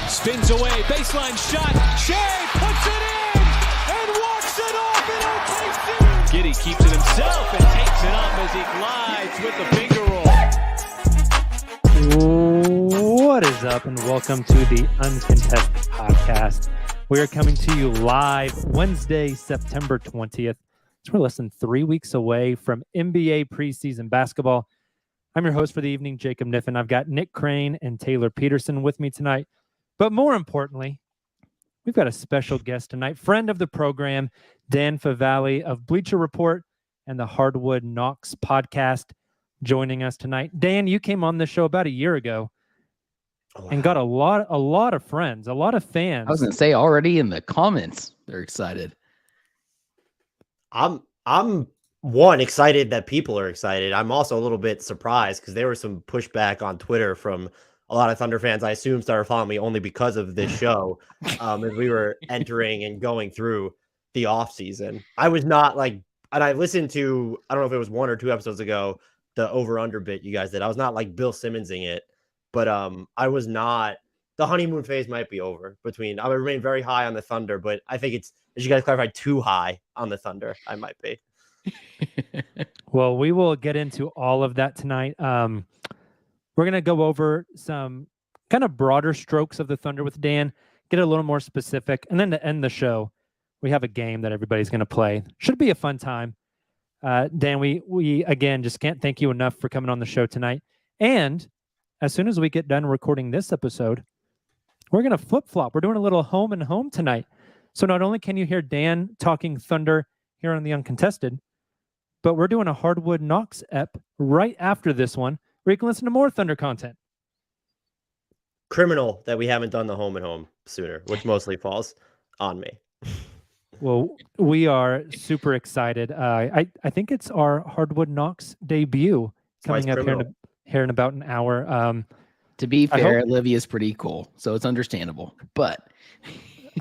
Spins away, baseline shot, Shea puts it in, and walks it off in OKC. Giddey keeps it himself and takes it up as he glides with the finger roll. What is up, and welcome to the Uncontested podcast. We are coming to you live Wednesday, September 20th. So we're less than 3 weeks away from NBA preseason basketball. I'm your host for the evening, Jacob Niffen. I've got Nick Crane and Taylor Peterson with me tonight. But more importantly, we've got a special guest tonight, friend of the program, Dan Favale of BleacherReport and the Hardwood Knocks podcast, joining us tonight. Dan, you came on the show about a year ago and got a lot of friends, a lot of fans. I was going to say, already in the comments, they're excited. I'm excited that people are excited. I'm also a little bit surprised because there was some pushback on Twitter from a lot of Thunder fans. I assume started following me only because of this show as we were entering and going through the off season. I was not like, and I listened to, I don't know if it was 1 or 2 episodes ago, the over under bit you guys did. I was not like Bill Simmonsing it, but I was not, the honeymoon phase might be over between, I would remain very high on the Thunder, but I think it's, as you guys clarified, too high on the Thunder. I might be. Well, we will get into all of that tonight. We're going to go over some kind of broader strokes of the Thunder with Dan, get a little more specific. And then to end the show, we have a game that everybody's going to play. Should be a fun time. Dan, we again, just can't thank you enough for coming on the show tonight. And as soon as we get done recording this episode, we're going to flip-flop. We're doing a little home and home tonight. So not only can you hear Dan talking Thunder here on the Uncontested, but we're doing a Hardwood Knocks ep right after this one, where you can listen to more Thunder content. Criminal that we haven't done the home and home sooner, which mostly falls on me. Well, we are super excited. I think it's our Hardwood Knocks debut coming up here in about an hour. To be fair, Olivia's pretty cool, so it's understandable. But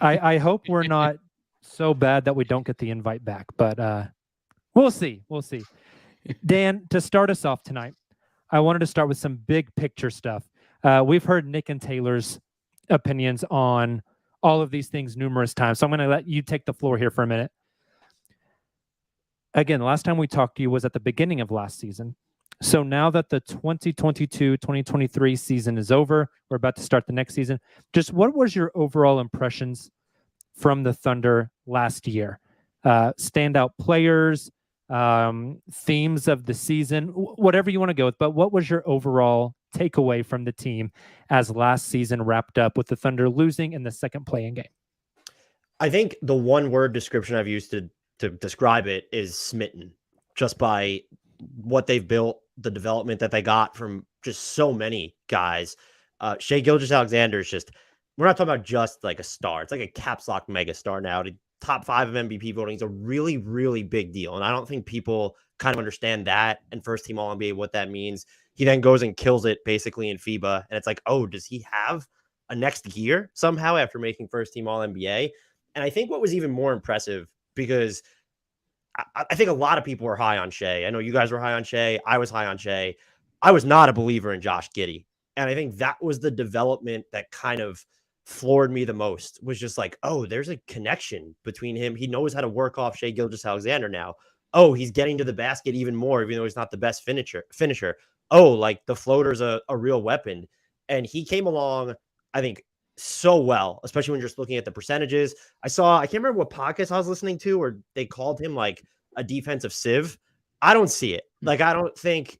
I hope we're not so bad that we don't get the invite back. But we'll see. We'll see. Dan, to start us off tonight, I wanted to start with some big picture stuff. We've heard Nick and Taylor's opinions on all of these things numerous times. So I'm going to let you take the floor here for a minute. Again, the last time we talked to you was at the beginning of last season. So now that the 2022-2023 season is over, we're about to start the next season. Just what was your overall impressions from the Thunder last year? Standout players, themes of the season, whatever you want to go with. But what was your overall takeaway from the team as last season wrapped up with the Thunder losing in the second play-in game? I think the one word description I've used to describe it is smitten, just by what they've built, the development that they got from just so many guys. Shai Gilgeous-Alexander is just, we're not talking about just like a star. It's like a caps lock mega star now. Top 5 of MVP voting is a really, really big deal. And I don't think people kind of understand that and first team All NBA, what that means. He then goes and kills it basically in FIBA. And it's like, oh, does he have a next year somehow after making first team All NBA? And I think what was even more impressive, because I think a lot of people were high on Shai. I know you guys were high on Shai. I was high on Shai. I was not a believer in Josh Giddey. And I think that was the development that kind of floored me the most, was just like, oh, there's a connection between him. He knows how to work off Shai Gilgeous-Alexander now. Oh, he's getting to the basket even more, even though he's not the best finisher. Oh, like the floater's a real weapon. And he came along, I think, so well, especially when you're just looking at the percentages. I can't remember what podcast I was listening to, where they called him like a defensive sieve. I don't see it. Like, I don't think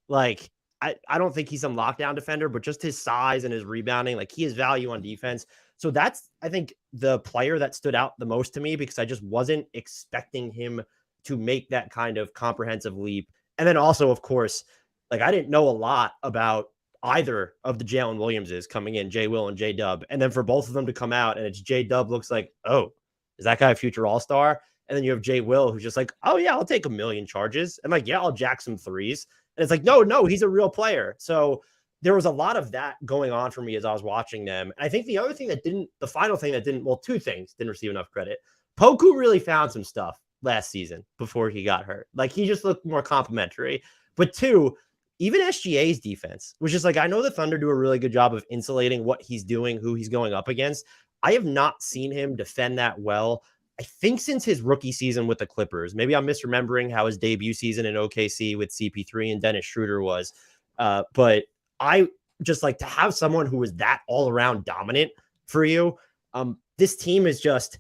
he's some lockdown defender, but just his size and his rebounding, like he has value on defense. So that's, I think, the player that stood out the most to me, because I just wasn't expecting him to make that kind of comprehensive leap. And then also, of course, like I didn't know a lot about either of the Jalen Williamses coming in, J Will and J Dub. And then for both of them to come out and it's J Dub looks like, oh, is that guy a future all-star? And then you have J Will who's just like, oh yeah, I'll take 1,000,000 charges. And like, yeah, I'll jack some threes. And it's like, no, he's a real player. So there was a lot of that going on for me as I was watching them. And I think the other thing the final thing that didn't, well, two things didn't receive enough credit. Poku really found some stuff last season before he got hurt. Like he just looked more complimentary. But two, even SGA's defense, which is like, I know the Thunder do a really good job of insulating what he's doing, who he's going up against. I have not seen him defend that well, I think, since his rookie season with the Clippers. Maybe I'm misremembering how his debut season in OKC with CP3 and Dennis Schroeder was. But I just like to have someone who is that all around dominant for you. This team is just,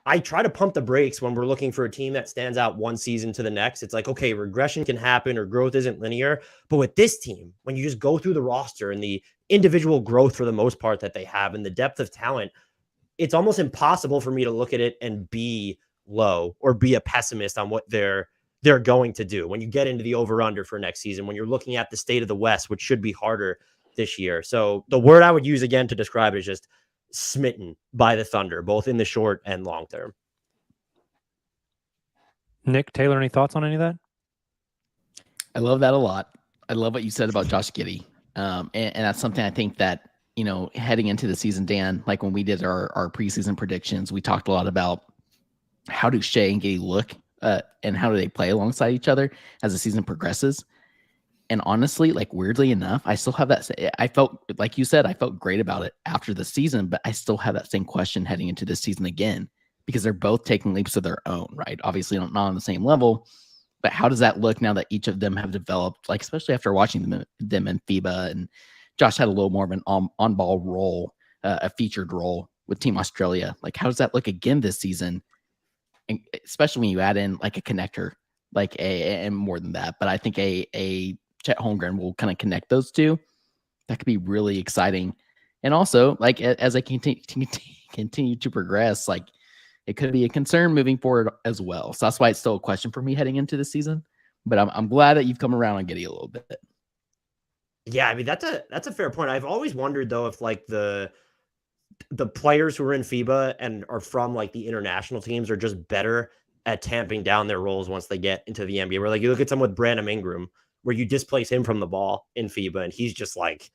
I try to pump the brakes when we're looking for a team that stands out one season to the next. It's like, okay, regression can happen or growth isn't linear. But with this team, when you just go through the roster and the individual growth for the most part that they have and the depth of talent, it's almost impossible for me to look at it and be low or be a pessimist on what they're going to do when you get into the over-under for next season, when you're looking at the state of the West, which should be harder this year. So the word I would use again to describe it is just smitten by the Thunder, both in the short and long term. Nick, Taylor, any thoughts on any of that? I love that a lot. I love what you said about Josh Giddey. And that's something I think that, you know, heading into the season, Dan, like when we did our preseason predictions, we talked a lot about how do Shea and Giddey look and how do they play alongside each other as the season progresses. And honestly, like weirdly enough, I still have that. I felt, like you said, I felt great about it after the season, but I still have that same question heading into this season again, because they're both taking leaps of their own, right? Obviously not on the same level, but how does that look now that each of them have developed, like, especially after watching them in FIBA, and Josh had a little more of an on-ball role, a featured role with Team Australia. Like, how does that look again this season? And especially when you add in like a connector, like and more than that, but I think a Chet Holmgren will kind of connect those two. That could be really exciting. And also, like, as I continue to progress, like, it could be a concern moving forward as well. So that's why it's still a question for me heading into the season. But I'm glad that you've come around on Giddey a little bit. Yeah, I mean, that's a fair point. I've always wondered though if like the players who are in FIBA and are from like the international teams are just better at tamping down their roles once they get into the NBA. Where like you look at someone with Brandon Ingram, where you displace him from the ball in FIBA and he's just like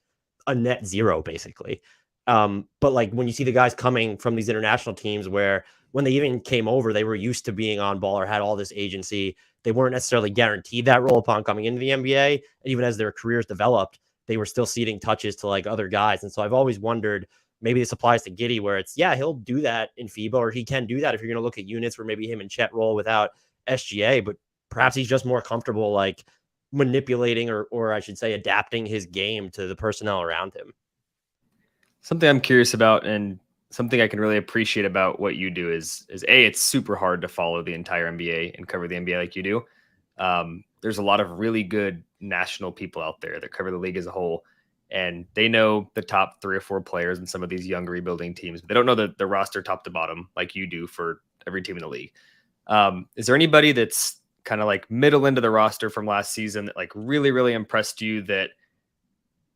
a net zero basically. But like when you see the guys coming from these international teams where when they even came over, they were used to being on ball or had all this agency. They weren't necessarily guaranteed that role upon coming into the NBA. And even as their careers developed, they were still ceding touches to like other guys. And so I've always wondered, maybe this applies to Giddey where it's, yeah, he'll do that in FIBA, or he can do that if you're going to look at units where maybe him and Chet roll without SGA, but perhaps he's just more comfortable like manipulating or I should say adapting his game to the personnel around him. Something I'm curious about and something I can really appreciate about what you do is A, it's super hard to follow the entire NBA and cover the NBA like you do. There's a lot of really good national people out there that cover the league as a whole, and they know the top 3 or 4 players in some of these young rebuilding teams, but they don't know the roster top to bottom like you do for every team in the league. Is there anybody that's kind of like middle into the roster from last season that like really, really impressed you that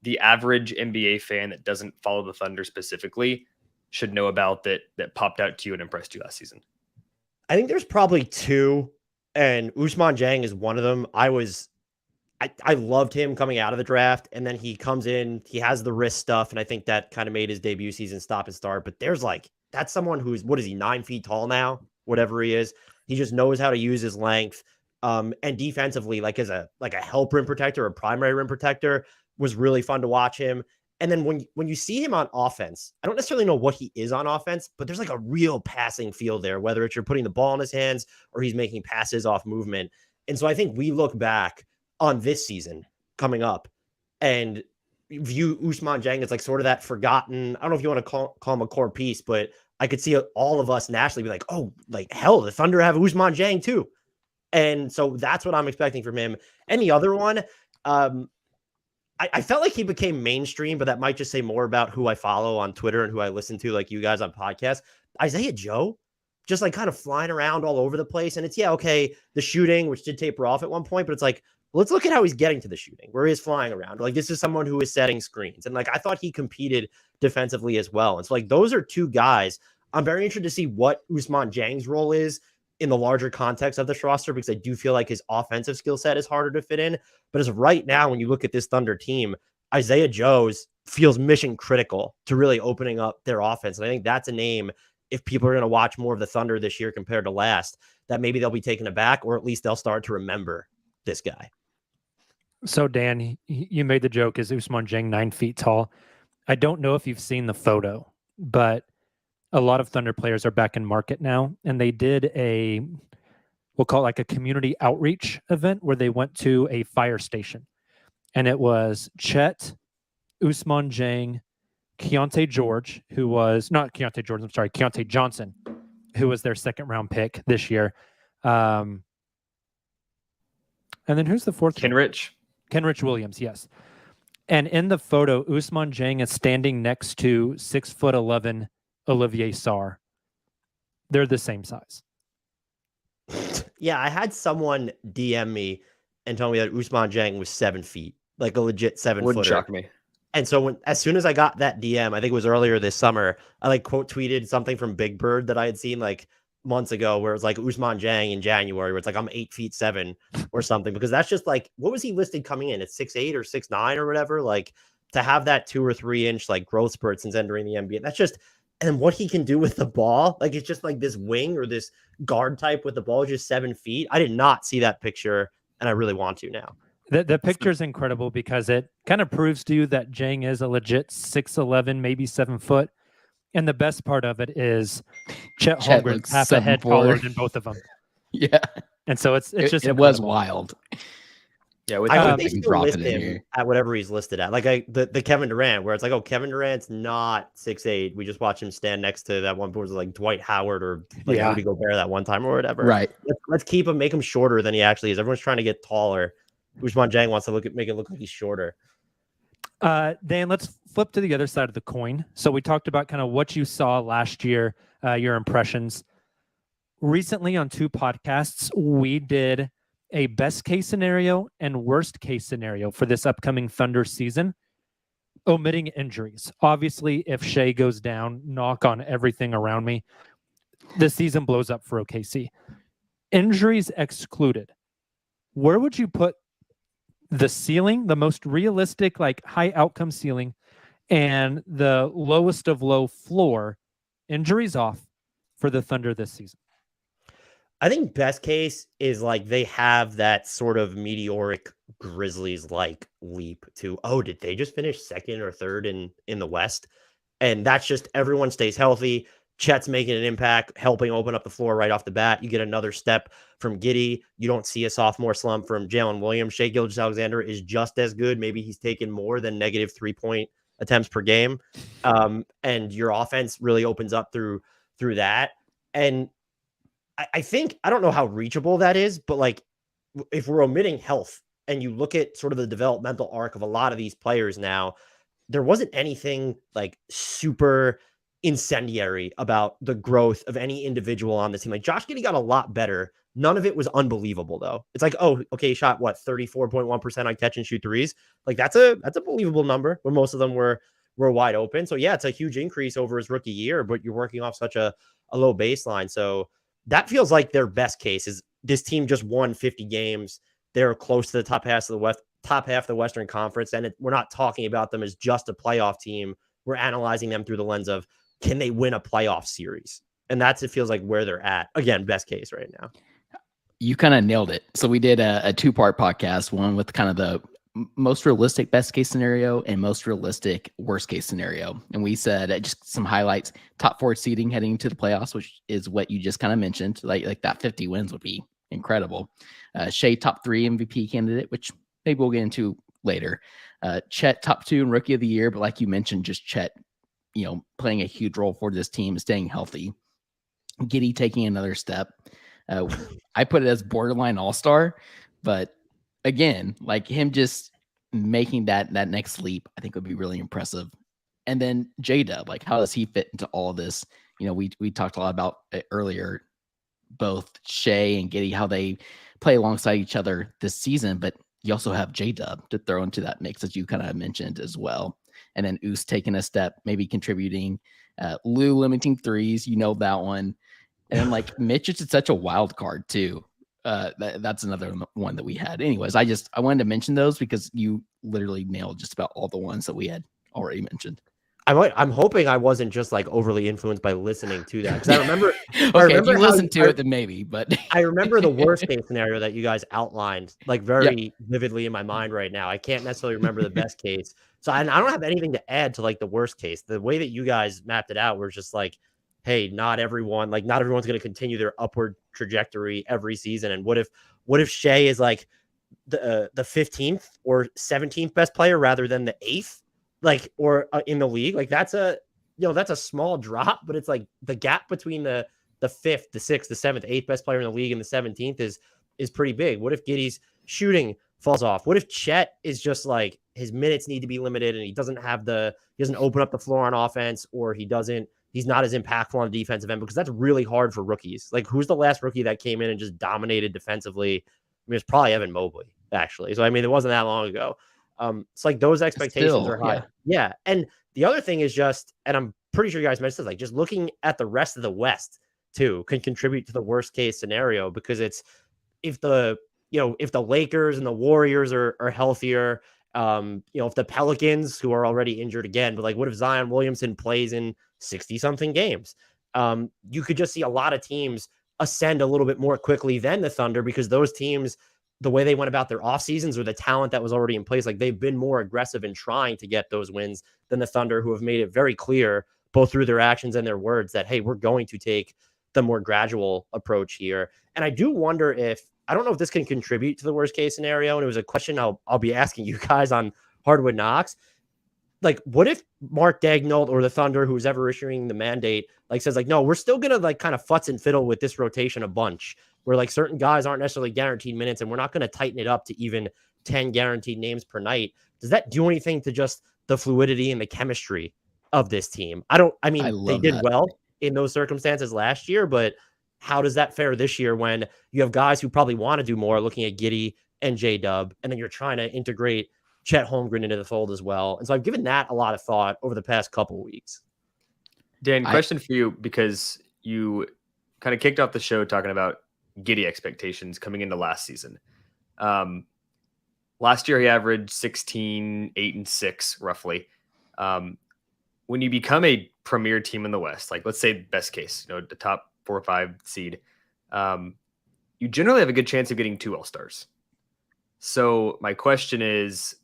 the average NBA fan that doesn't follow the Thunder specifically should know about that popped out to you and impressed you last season? I think there's probably 2, and Ousmane Dieng is one of them. I loved him coming out of the draft, and then he comes in, he has the wrist stuff, and I think that kind of made his debut season stop and start. But there's like, that's someone who's, what is he, 9 feet tall now, whatever he is. He just knows how to use his length. And defensively, like as a help rim protector or primary rim protector, was really fun to watch him. And then when you see him on offense, I don't necessarily know what he is on offense, but there's like a real passing feel there, whether it's you're putting the ball in his hands or he's making passes off movement. And so I think we look back on this season coming up and view Ousmane Dieng as like sort of that forgotten, I don't know if you want to call him a core piece, but I could see all of us nationally be like, oh, like hell, the Thunder have Ousmane Dieng too. And so that's what I'm expecting from him. And the other one, I felt like he became mainstream, but that might just say more about who I follow on Twitter and who I listen to, like you guys on podcasts. Isaiah Joe just like kind of flying around all over the place. And it's, yeah, okay, the shooting, which did taper off at one point, but it's like, let's look at how he's getting to the shooting, where he's flying around. Like, this is someone who is setting screens. And like, I thought he competed defensively as well. And so like, those are two guys. I'm very interested to see what Ousmane Dieng's role is in the larger context of this roster, because I do feel like his offensive skill set is harder to fit in. But as of right now, when you look at this Thunder team, Isaiah Joes feels mission critical to really opening up their offense. And I think that's a name, if people are going to watch more of the Thunder this year compared to last, that maybe they'll be taken aback, or at least they'll start to remember this guy. So Dan, you made the joke, is Ousmane Dieng 9 feet tall? I don't know if you've seen the photo, but a lot of Thunder players are back in market now, and they did we'll call it like a community outreach event where they went to a fire station, and it was Chet, Ousmane Dieng, Keontae Johnson, who was their second round pick this year. And then who's the fourth? Kenrich Williams, yes. And in the photo, Ousmane Dieng is standing next to 6'11" Olivier Sarr. They're the same size. Yeah, I had someone DM me and tell me that Ousmane Dieng was 7 feet, like a legit 7 footer. Wouldn't shock me. And so as soon as I got that DM, I think it was earlier this summer, I like quote tweeted something from Big Bird that I had seen like months ago, where it's like Ousmane Dieng in January, where it's like, I'm 8'7" or something, because that's just like, what was he listed coming in at 6'8" or 6'9" or whatever? Like, to have that 2 or 3 inch like growth spurt since entering the NBA, that's just, and what he can do with the ball, like, it's just like this wing or this guard type with the ball, just 7 feet. I did not see that picture, and I really want to now. The picture is incredible because it kind of proves to you that Dieng is a legit 6'11", maybe 7 foot. And the best part of it is Chet Holmgren's half a head taller than both of them. Yeah. And so it's just it was wild. Yeah, with I think they still list him at whatever he's listed at. Like the Kevin Durant, where it's like, oh, Kevin Durant's not 6'8". We just watch him stand next to that one person like Dwight Howard or like Rudy Gobert that one time or whatever. Right. Let's keep him, make him shorter than he actually is. Everyone's trying to get taller. Ousmane Dieng wants to make it look like he's shorter. Dan, let's flip to the other side of the coin. So we talked about kind of what you saw last year, your impressions. Recently on 2 podcasts, we did a best case scenario and worst case scenario for this upcoming Thunder season, omitting injuries. Obviously, if Shea goes down, knock on everything around me, the season blows up for OKC. Injuries excluded, where would you put the ceiling, the most realistic, like high outcome ceiling, and the lowest of low floor, injuries off, for the Thunder this season? I think best case is like they have that sort of meteoric Grizzlies like leap to, oh, did they just finish second or third in the West? And that's just everyone stays healthy. Chet's making an impact, helping open up the floor right off the bat. You get another step from Giddey. You don't see a sophomore slump from Jalen Williams. Shai Gilgeous-Alexander is just as good. Maybe he's taken more than negative 3-point attempts per game. And your offense really opens up through that. And I think, I don't know how reachable that is, but like if we're omitting health and you look at sort of the developmental arc of a lot of these players now, there wasn't anything like super incendiary about the growth of any individual on the team. Like Josh Giddey got a lot better. None of it was unbelievable though. It's like, oh, okay, he shot what, 34.1% on catch and shoot threes. Like that's a believable number when most of them were wide open. So yeah, it's a huge increase over his rookie year, but you're working off such a low baseline. So that feels like their best case is this team just won 50 games. They're close to the top half of the Western Conference. And we're not talking about them as just a playoff team. We're analyzing them through the lens of, can they win a playoff series? And it feels like where they're at. Again, best case right now. You kind of nailed it. So we did a 2-part podcast, one with kind of the most realistic best case scenario and most realistic worst case scenario. And we said just some highlights: top 4 seeding heading into the playoffs, which is what you just kind of mentioned. Like that 50 wins would be incredible. Shea, top 3 MVP candidate, which maybe we'll get into later. Chet, top 2 and rookie of the year. But like you mentioned, just Chet, playing a huge role for this team, staying healthy. Giddey taking another step. I put it as borderline all-star, but again, like him just making that next leap, I think would be really impressive. And then J-Dub, like how does he fit into all of this? we talked a lot about it earlier, both Shea and Giddey, how they play alongside each other this season, but you also have J-Dub to throw into that mix, as you kind of mentioned as well. And then Oos taking a step, maybe contributing, Lou limiting threes, that one. And then like Mitch is such a wild card too. That's another one that we had. Anyways, I wanted to mention those because you literally nailed just about all the ones that we had already mentioned. I'm hoping I wasn't just like overly influenced by listening to that, because I remember. If you listen to it, then maybe. But I remember the worst case scenario that you guys outlined like very vividly in my mind right now. I can't necessarily remember the best case, so I don't have anything to add to like the worst case. The way that you guys mapped it out was just like, hey, not everyone's going to continue their upward trajectory every season. And what if Shea is like the 15th or 17th best player rather than the 8th? Like, or in the league, like that's a small drop, but it's like the gap between the 5th, the 6th, the 7th, 8th best player in the league and the 17th is pretty big. What if Giddey's shooting falls off? What if Chet is just like his minutes need to be limited and he doesn't open up the floor on offense, or he's not as impactful on the defensive end? Because that's really hard for rookies. Like, who's the last rookie that came in and just dominated defensively? I mean, it's probably Evan Mobley, actually. So, I mean, it wasn't that long ago. It's like those expectations are high. Yeah. And the other thing is just, and I'm pretty sure you guys mentioned this, like just looking at the rest of the West too can contribute to the worst case scenario, because it's if the Lakers and the Warriors are healthier, if the Pelicans, who are already injured again, but like what if Zion Williamson plays in 60 something games? You could just see a lot of teams ascend a little bit more quickly than the Thunder, because those teams, the way they went about their off seasons or the talent that was already in place, like they've been more aggressive in trying to get those wins than the Thunder, who have made it very clear both through their actions and their words that, hey, we're going to take the more gradual approach here. And I do wonder I don't know if this can contribute to the worst case scenario. And it was a question I'll be asking you guys on Hardwood Knocks. Like, what if Mark Daigneault or the Thunder, who's ever issuing the mandate, like says like, no, we're still going to like kind of futz and fiddle with this rotation a bunch, where like certain guys aren't necessarily guaranteed minutes and we're not going to tighten it up to even 10 guaranteed names per night. Does that do anything to just the fluidity and the chemistry of this team? They did well in those circumstances last year, but how does that fare this year when you have guys who probably want to do more, looking at Giddey and J-Dub, and then you're trying to integrate Chet Holmgren into the fold as well? And so I've given that a lot of thought over the past couple of weeks. Dan, question for you, because you kind of kicked off the show talking about Giddey expectations coming into last season. Last year he averaged 16, 8, and 6 roughly. When you become a premier team in the West, like let's say best case, the top 4 or 5 seed, you generally have a good chance of getting 2 All-Stars. So my question is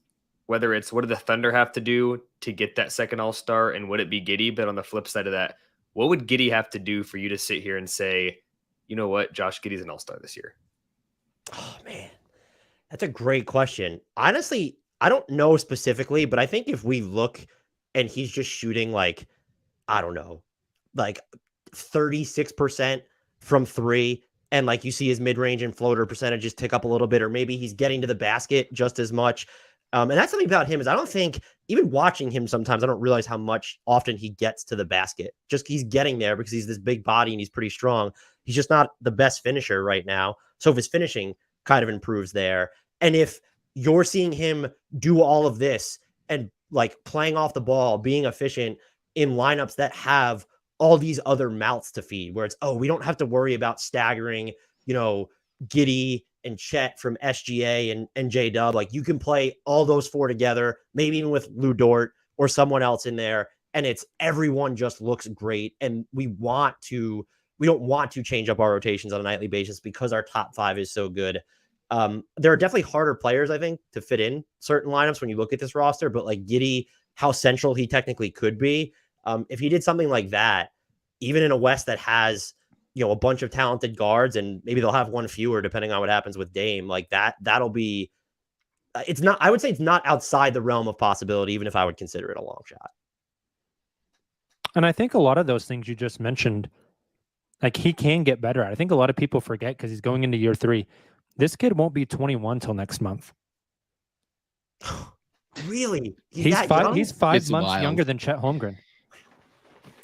whether it's what do the Thunder have to do to get that second All-Star, and would it be Giddey? But on the flip side of that, what would Giddey have to do for you to sit here and say, you know what, Josh Giddey's an All-Star this year? Oh, man. That's a great question. Honestly, I don't know specifically, but I think if we look and he's just shooting like, I don't know, like 36% from 3, and like you see his mid-range and floater percentages tick up a little bit, or maybe he's getting to the basket just as much. And that's something about him is I don't think, even watching him sometimes, I don't realize how much often he gets to the basket. Just he's getting there because he's this big body and he's pretty strong. He's just not the best finisher right now. So if his finishing kind of improves there, and if you're seeing him do all of this and like playing off the ball, being efficient in lineups that have all these other mouths to feed, where it's, oh, we don't have to worry about staggering, Giddey and Chet from SGA and J-Dub. Like, you can play all those 4 together, maybe even with Lou Dort or someone else in there, and it's everyone just looks great. And we don't want to change up our rotations on a nightly basis because our top 5 is so good. There are definitely harder players, I think, to fit in certain lineups when you look at this roster, but like Giddey, how central he technically could be. If he did something like that, even in a West that has, a bunch of talented guards, and maybe they'll have one fewer depending on what happens with Dame, like that'll be, I would say it's not outside the realm of possibility, even if I would consider it a long shot. And I think a lot of those things you just mentioned, like he can get better at. I think a lot of people forget because he's going into year 3. This kid won't be 21 till next month. Really? He's 5 months wild. younger than Chet Holmgren.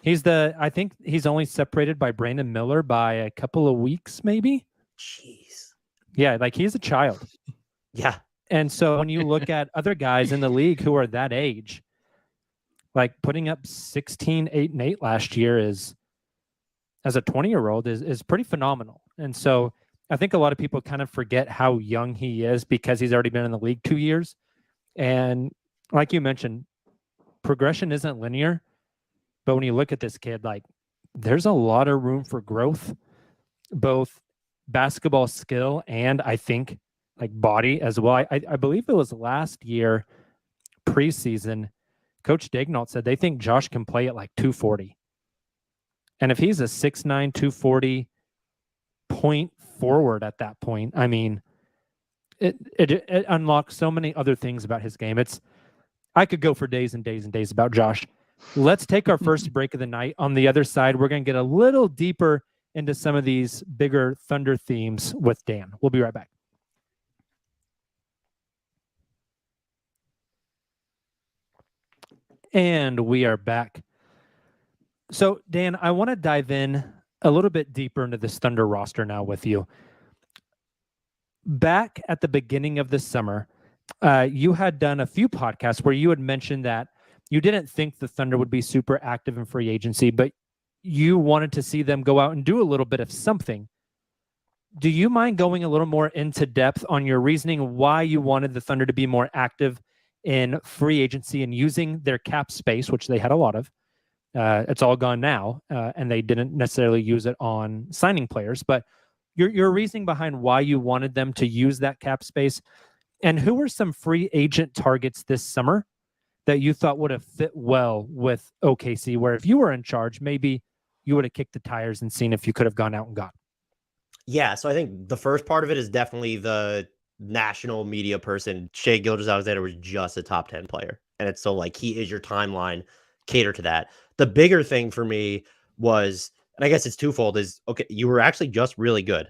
I think he's only separated by Brandon Miller by a couple of weeks, maybe. Jeez. Yeah, like he's a child. Yeah. And so when you look at other guys in the league who are that age, like putting up 16, 8, and 8 last year as a 20-year-old is pretty phenomenal. And so I think a lot of people kind of forget how young he is because he's already been in the league 2 years. And like you mentioned, progression isn't linear. But when you look at this kid, like there's a lot of room for growth, both basketball skill and I think like body as well. I believe it was last year preseason, Coach Daignault said they think Josh can play at like 240. And if he's a 6'9", 240 point forward at that point, I mean, it unlocks so many other things about his game. I could go for days and days and days about Josh. Let's take our first break of the night. On the other side, we're going to get a little deeper into some of these bigger Thunder themes with Dan. We'll be right back. And we are back. So, Dan, I want to dive in a little bit deeper into this Thunder roster now with you. Back at the beginning of the summer, you had done a few podcasts where you had mentioned that you didn't think the Thunder would be super active in free agency, but you wanted to see them go out and do a little bit of something. Do you mind going a little more into depth on your reasoning why you wanted the Thunder to be more active in free agency and using their cap space, which they had a lot of? It's all gone now, and they didn't necessarily use it on signing players. But your reasoning behind why you wanted them to use that cap space, and who were some free agent targets this summer that you thought would have fit well with OKC, where if you were in charge, maybe you would have kicked the tires and seen if you could have gone out and got? Yeah, so I think the first part of it is definitely the national media person. Shai Gilgeous-Alexander was just a top 10 player. And it's so like he is your timeline, cater to that. The bigger thing for me was, and I guess it's twofold, is okay, you were actually just really good.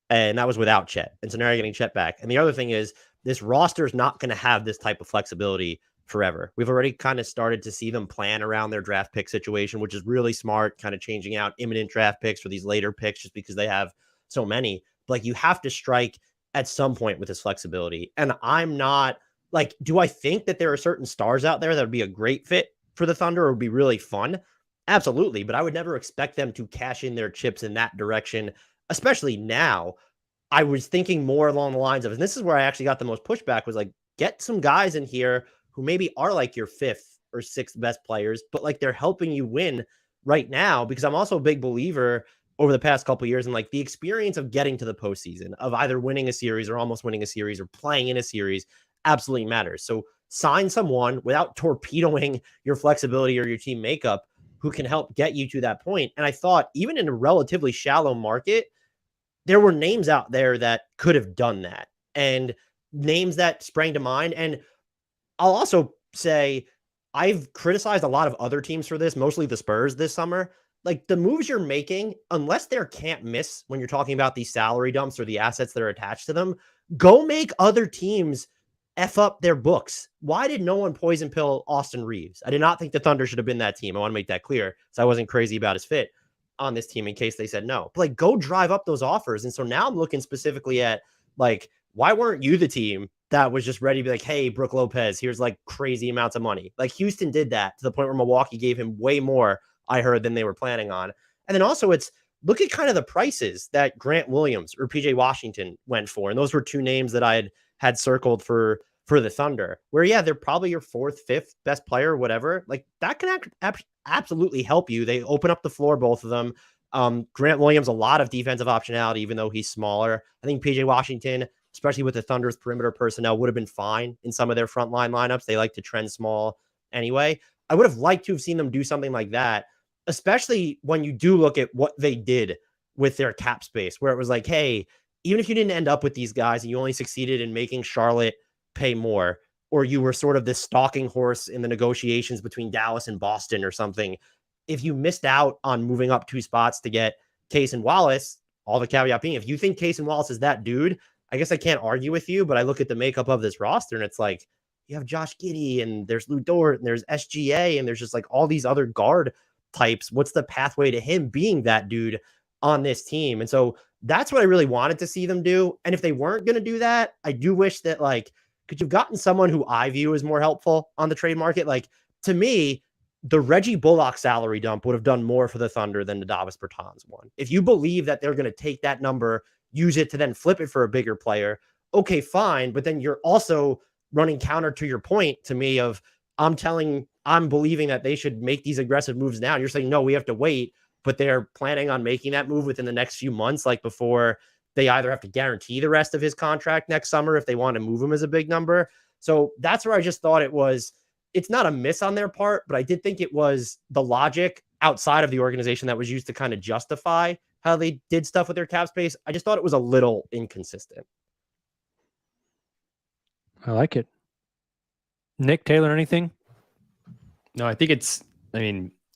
And that was without Chet. And so now you're getting Chet back. And the other thing is this roster is not going to have this type of flexibility forever. We've already kind of started to see them plan around their draft pick situation, which is really smart, kind of changing out imminent draft picks for these later picks just because they have so many. But like you have to strike at some point with this flexibility. And I'm not like, do I think that there are certain stars out there that would be a great fit for the Thunder or would be really fun? Absolutely. But I would never expect them to cash in their chips in that direction, especially now. I was thinking more along the lines of, and this is where I actually got the most pushback, was like, get some guys in here who maybe are like your fifth or sixth best players, but like they're helping you win right now. Because I'm also a big believer over the past couple of years in like the experience of getting to the postseason, of either winning a series or almost winning a series or playing in a series absolutely matters. So sign someone without torpedoing your flexibility or your team makeup who can help get you to that point. And I thought even in a relatively shallow market, there were names out there that could have done that and names that sprang to mind. And I'll also say I've criticized a lot of other teams for this, mostly the Spurs this summer. Like the moves you're making, unless they're can't miss when you're talking about these salary dumps or the assets that are attached to them, go make other teams F up their books. Why did no one poison pill Austin Reeves? I did not think the Thunder should have been that team. I want to make that clear. So I wasn't crazy about his fit on this team in case they said no. But like go drive up those offers. And so now I'm looking specifically at like, why weren't you the team that was just ready to be like, hey, Brook Lopez, here's like crazy amounts of money. Like Houston did that to the point where Milwaukee gave him way more, I heard, than they were planning on. And then also it's look at kind of the prices that Grant Williams or PJ Washington went for. And those were two names that I had circled for the Thunder, where, yeah, they're probably your fourth, fifth best player, whatever. Like that can absolutely help you. They open up the floor, both of them. Grant Williams, a lot of defensive optionality, even though he's smaller. I think PJ Washington, especially with the Thunder's perimeter personnel, would have been fine in some of their frontline lineups. They like to trend small anyway. I would have liked to have seen them do something like that, especially when you do look at what they did with their cap space, where it was like, hey, even if you didn't end up with these guys and you only succeeded in making Charlotte pay more, or you were sort of this stalking horse in the negotiations between Dallas and Boston or something, if you missed out on moving up 2 spots to get Case and Wallace, all the caveat being, if you think Case and Wallace is that dude, I guess I can't argue with you, but I look at the makeup of this roster and it's like, you have Josh Giddey and there's Lou Dort and there's SGA and there's just like all these other guard types. What's the pathway to him being that dude on this team? And so that's what I really wanted to see them do. And if they weren't going to do that, I do wish that, like, could you have gotten someone who I view as more helpful on the trade market? Like, to me, the Reggie Bullock salary dump would have done more for the Thunder than the Davis Bertans one. If you believe that they're going to take that number, use it to then flip it for a bigger player, okay, fine. But then you're also running counter to your point to me of I'm believing that they should make these aggressive moves now. And you're saying, no, we have to wait, but they're planning on making that move within the next few months, like before they either have to guarantee the rest of his contract next summer if they want to move him as a big number. So that's where I just thought it's not a miss on their part, but I did think it was the logic outside of the organization that was used to kind of justify how they did stuff with their cap space. I just thought it was a little inconsistent. I like it. Nick, Taylor, anything? No, I think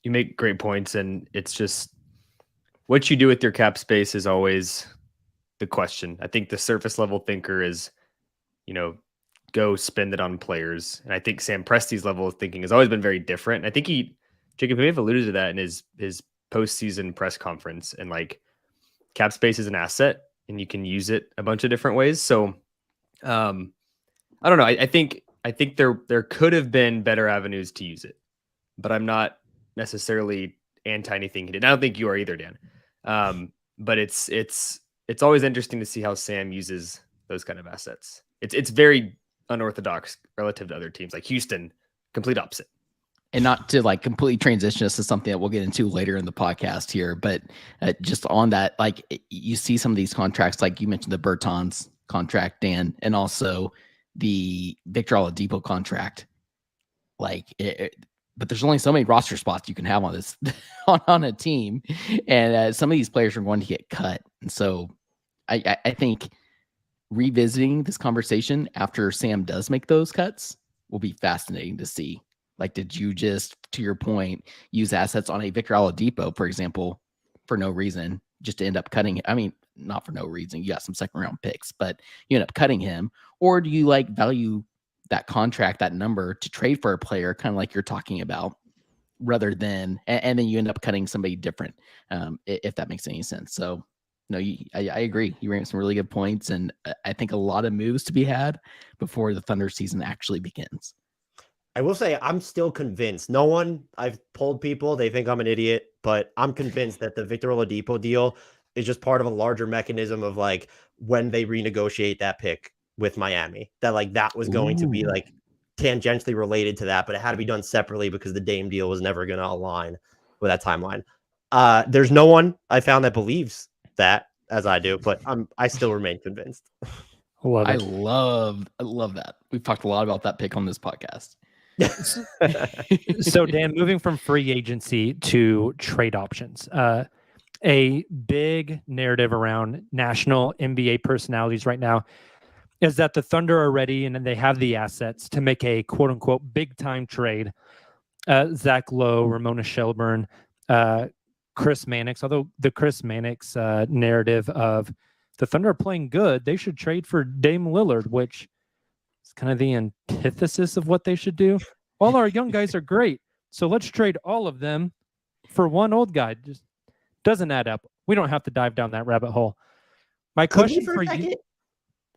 you make great points, and it's just what you do with your cap space is always the question. I think the surface level thinker is, go spend it on players. And I think Sam Presti's level of thinking has always been very different. And I think Jacob may have alluded to that in his postseason press conference, and like cap space is an asset and you can use it a bunch of different ways. So, I don't know. I think there could have been better avenues to use it, but I'm not necessarily anti anything he did. I don't think you are either, Dan. But it's always interesting to see how Sam uses those kind of assets. It's very unorthodox relative to other teams like Houston, complete opposite. And not to like completely transition us to something that we'll get into later in the podcast here, but just on that, like you see some of these contracts, like you mentioned the Bertans contract, Dan, and also the Victor Oladipo contract. Like, but there's only so many roster spots you can have on this on a team, and some of these players are going to get cut. And so, I think revisiting this conversation after Sam does make those cuts will be fascinating to see. Like, did you just, to your point, use assets on a Victor Oladipo, for example, for no reason, just to end up cutting? I mean, not for no reason. You got some second round picks, but you end up cutting him. Or do you like value that contract, that number, to trade for a player, kind of like you're talking about, rather than, and then you end up cutting somebody different, if that makes any sense. So, no, I agree. You ran some really good points, and I think a lot of moves to be had before the Thunder season actually begins. I will say I'm still convinced. I've polled people, they think I'm an idiot, but I'm convinced that the Victor Oladipo deal is just part of a larger mechanism of like when they renegotiate that pick with Miami, that like that was going to be like tangentially related to that, but it had to be done separately because the Dame deal was never going to align with that timeline. There's no one I found that believes that as I do, but I still remain convinced. I love that. We've talked a lot about that pick on this podcast. So, Dan, moving from free agency to trade options, a big narrative around national NBA personalities right now is that the Thunder are ready and they have the assets to make a quote unquote big time trade. Zach Lowe, Ramona Shelburne, Chris Mannix, although the Chris Mannix narrative of the Thunder are playing good, they should trade for Dame Lillard, which is kind of the antithesis of what they should do. All our young guys are great, so let's trade all of them for one old guy. Just doesn't add up. We don't have to dive down that rabbit hole. My question for you,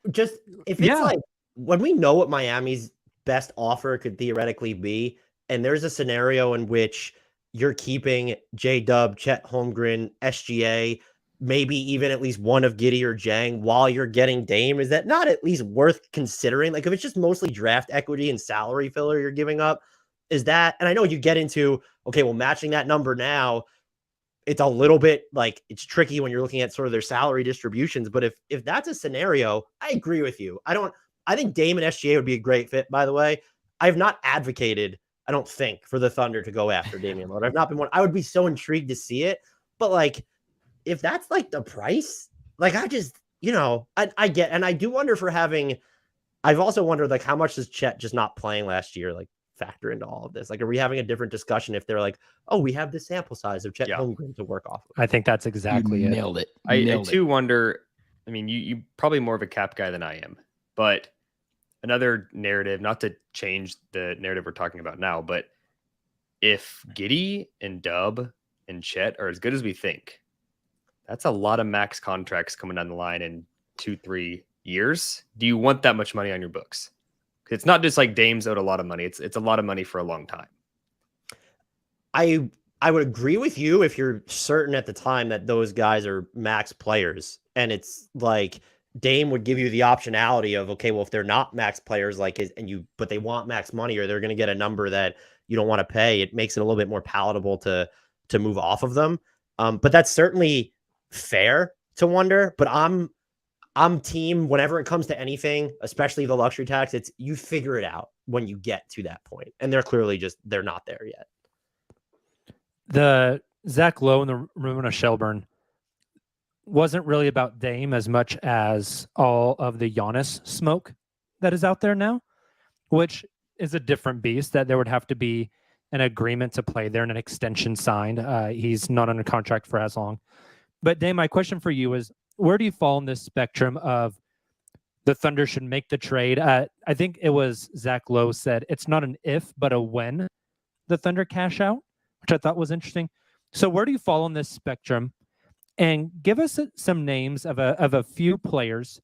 just if it's like when we know what Miami's best offer could theoretically be, and there's a scenario in which you're keeping J-Dub, Chet Holmgren, SGA, maybe even at least one of Giddey or Jang while you're getting Dame, is that not at least worth considering? Like if it's just mostly draft equity and salary filler you're giving up, is that, and I know you get into, okay, well, matching that number now, it's a little bit like it's tricky when you're looking at sort of their salary distributions. But if that's a scenario, I agree with you. I think Dame and SGA would be a great fit, by the way. I have not advocated, I don't think, for the Thunder to go after Damian Lillard. I've not been one. I would be so intrigued to see it. But like, if that's like the price, like I just, I get, and I do wonder I've also wondered like how much does Chet just not playing last year like factor into all of this? Like, are we having a different discussion if they're like, oh, we have the sample size of Chet Holmgren to work off of? I think that's exactly it. Nailed it. I too wonder, I mean, you probably more of a cap guy than I am, but another narrative, not to change the narrative we're talking about now, but if Giddey and Dub and Chet are as good as we think, that's a lot of max contracts coming down the line in 2-3 years. Do you want that much money on your books? It's not just like Dame's owed a lot of money. It's a lot of money for a long time. I would agree with you if you're certain at the time that those guys are max players. And it's like Dame would give you the optionality of, okay, well, if they're not max players, but they want max money, or they're going to get a number that you don't want to pay, it makes it a little bit more palatable to move off of them. But that's certainly fair to wonder. But I'm team whenever it comes to anything, especially the luxury tax, it's you figure it out when you get to that point. And they're clearly they're not there yet. The Zach Lowe and the Ramona Shelburne wasn't really about Dame as much as all of the Giannis smoke that is out there now, which is a different beast, that there would have to be an agreement to play there and an extension signed. He's not under contract for as long. But Dame, my question for you is, where do you fall in this spectrum of the Thunder should make the trade? I think it was Zach Lowe said it's not an if, but a when the Thunder cash out, which I thought was interesting. So where do you fall on this spectrum? And give us some names of a few players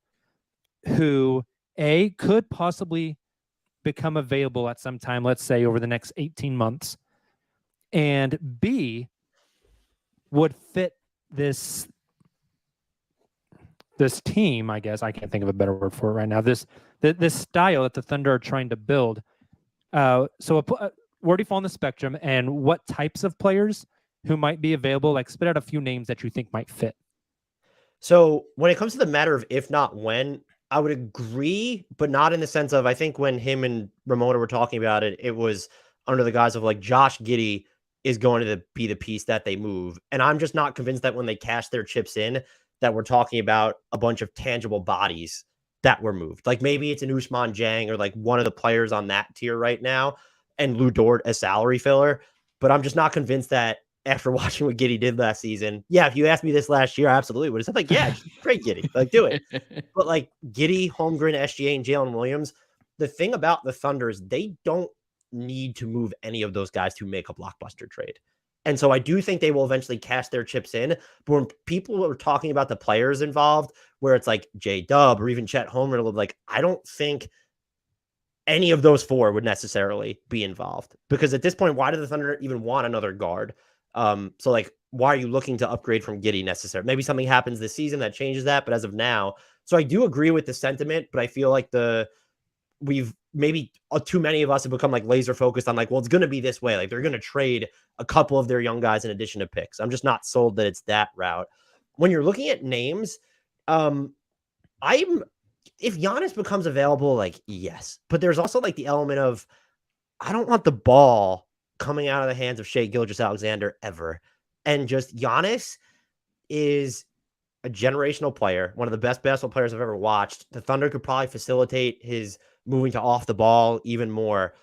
who, A, could possibly become available at some time, let's say over the next 18 months, and B, would fit this team, I guess. I can't think of a better word for it right now. This style that the Thunder are trying to build. Where do you fall on the spectrum, and what types of players who might be available? Like, spit out a few names that you think might fit. So when it comes to the matter of if not when, I would agree, but not in the sense of, I think when him and Ramona were talking about it, it was under the guise of like Josh Giddey is going to be the piece that they move. And I'm just not convinced that when they cash their chips in, that we're talking about a bunch of tangible bodies that were moved. Like maybe it's an Ousmane Dieng or like one of the players on that tier right now, and Lou Dort a salary filler. But I'm just not convinced that after watching what Giddey did last season. Yeah, if you asked me this last year, I absolutely would have said like, yeah, trade Giddey, like do it. But like Giddey, Holmgren, SGA, and Jalen Williams, the thing about the Thunder is they don't need to move any of those guys to make a blockbuster trade. And so I do think they will eventually cash their chips in. But when people are talking about the players involved, where it's like J-Dub or even Chet Holmgren, like I don't think any of those four would necessarily be involved. Because at this point, why do the Thunder even want another guard? So like, why are you looking to upgrade from Giddey necessarily? Maybe something happens this season that changes that, but as of now, so I do agree with the sentiment, but I feel like we've maybe too many of us have become like laser focused on like, well, it's going to be this way. Like they're going to trade a couple of their young guys in addition to picks. I'm just not sold that it's that route. When you're looking at names, if Giannis becomes available, like, yes, but there's also like the element of, I don't want the ball coming out of the hands of Shai Gilgeous-Alexander ever. And just Giannis is a generational player, one of the best basketball players I've ever watched. The Thunder could probably facilitate his moving to off the ball even more.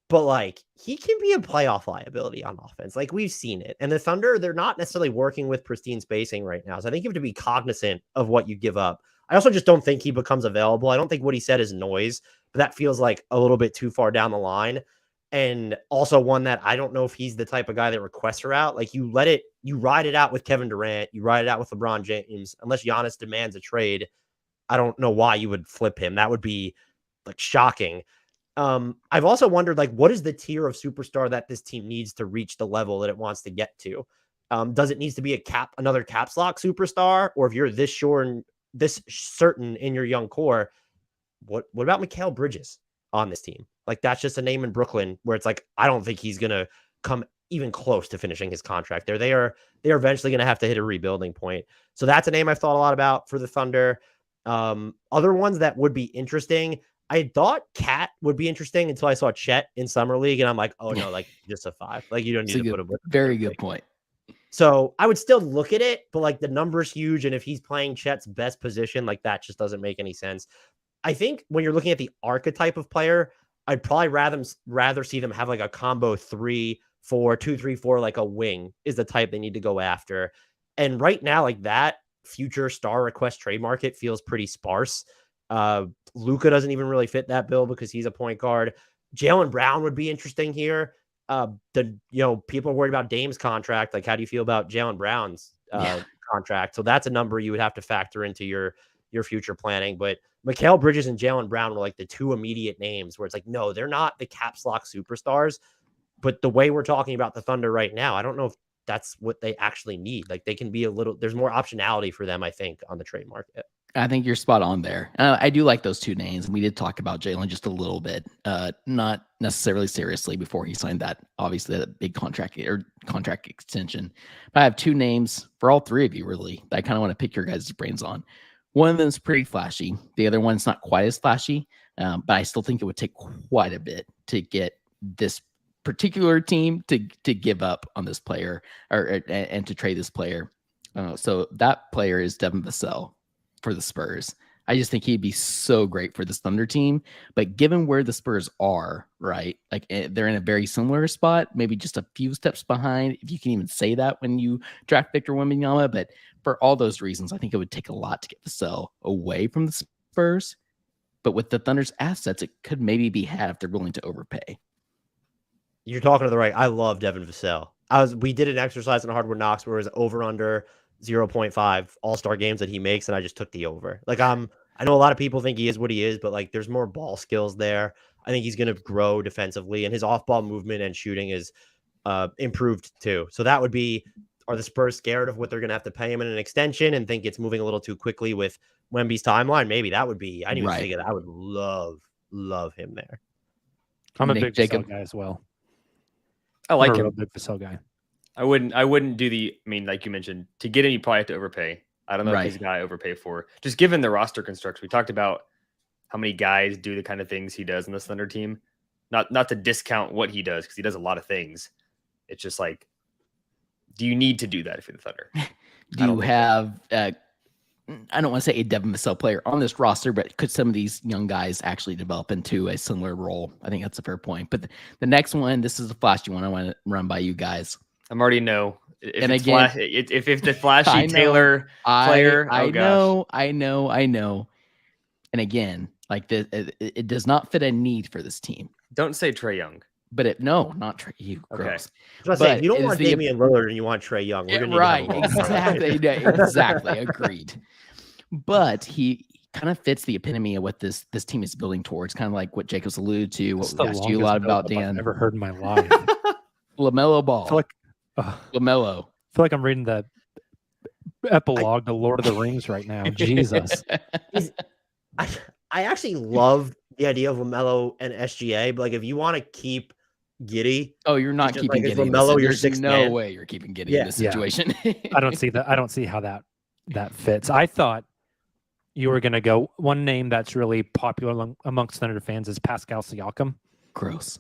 But like, he can be a playoff liability on offense. Like we've seen it. And the Thunder, they're not necessarily working with pristine spacing right now. So I think you have to be cognizant of what you give up. I also just don't think he becomes available. I don't think what he said is noise, but that feels like a little bit too far down the line. And also one that I don't know if he's the type of guy that requests her out. Like you ride it out with Kevin Durant, you ride it out with LeBron James, unless Giannis demands a trade. I don't know why you would flip him. That would be like shocking. I've also wondered, like, what is the tier of superstar that this team needs to reach the level that it wants to get to? Does it need to be another caps lock superstar? Or if you're this sure and this certain in your young core, what about Mikal Bridges on this team? Like, that's just a name in Brooklyn where it's like, I don't think he's going to come even close to finishing his contract there. They are eventually going to have to hit a rebuilding point. So that's a name I've thought a lot about for the Thunder. Other ones that would be interesting, I thought Cat would be interesting until I saw Chet in Summer League, and I'm like, oh no, like just a 5. Like you don't need to put him with. Very good point. So I would still look at it, but like the number's huge, and if he's playing Chet's best position, like that just doesn't make any sense. I think when you're looking at the archetype of player, I'd probably rather see them have like a combo 3-4, 2-3-4, like a wing is the type they need to go after. And right now, like that future star request trade market feels pretty sparse. Luka doesn't even really fit that bill because he's a point guard. Jaylen Brown would be interesting here. People are worried about Dame's contract. Like, how do you feel about Jaylen Brown's contract? So that's a number you would have to factor into your future planning. But Mikal Bridges and Jaylen Brown were like the two immediate names where it's like, no, they're not the caps lock superstars. But the way we're talking about the Thunder right now, I don't know if that's what they actually need. Like, they can be there's more optionality for them, I think, on the trade market. I think you're spot on there. I do like those two names. We did talk about Jaylen just a little bit, not necessarily seriously before he signed that, obviously, that big contract extension. But I have two names for all three of you, really, that I kind of want to pick your guys' brains on. One of them is pretty flashy. The other one's not quite as flashy, but I still think it would take quite a bit to get this particular team to give up on this player and to trade this player. So that player is Devin Vassell for the Spurs. I just think he'd be so great for this Thunder team. But given where the Spurs are, right, like they're in a very similar spot, maybe just a few steps behind, if you can even say that when you draft Victor Wembanyama. But for all those reasons, I think it would take a lot to get Vassell away from the Spurs. But with the Thunder's assets, it could maybe be had if they're willing to overpay. You're talking to the right. I love Devin Vassell. We did an exercise in Hardwood Knocks where it was over under 0.5 all-star games that he makes, and I just took the over. Like, I know a lot of people think he is what he is, but like, there's more ball skills there. I think he's going to grow defensively, and his off-ball movement and shooting is improved too. So that would be, are the Spurs scared of what they're going to have to pay him in an extension and think it's moving a little too quickly with Wemby's timeline? Maybe that would be, I didn't even think of that. I would love him there. I'm a big Vassell guy as well. I like him. I'm a big Vassell guy. I wouldn't do like you mentioned, to get him, you probably have to overpay. I don't know if he's a guy I overpay for. Just given the roster construction, we talked about how many guys do the kind of things he does in this Thunder team. Not to discount what he does, because he does a lot of things. It's just like, do you need to do that if you're the Thunder? Do you have, I don't want to say a Devin Vassell player on this roster, but could some of these young guys actually develop into a similar role? I think that's a fair point. But the next one, this is a flashy one I want to run by you guys. I'm already know. If and it's again, if the flashy Tayler player, I know. And again, like it does not fit a need for this team. Don't say Trae Young. But not Trae. You gross. Okay. But you don't want Damian Lillard and you want Trae Young. We're gonna need exactly. Agreed. But he kind of fits the epitome of what this team is building towards. Kind of like what Jacobs alluded to. What we asked you a lot about, Dan. I've never heard in my life. LaMelo Ball. LaMelo. I feel like I'm reading the epilogue to Lord of the Rings right now. Jesus. I actually love the idea of LaMelo and SGA, but like, if you want to keep Giddey, you're not keeping like, Giddey. LaMelo, There's no way you're keeping Giddey in this situation. I don't see that. I don't see how that fits. I thought you were going to go one name that's really popular amongst Thunder fans is Pascal Siakam. Gross.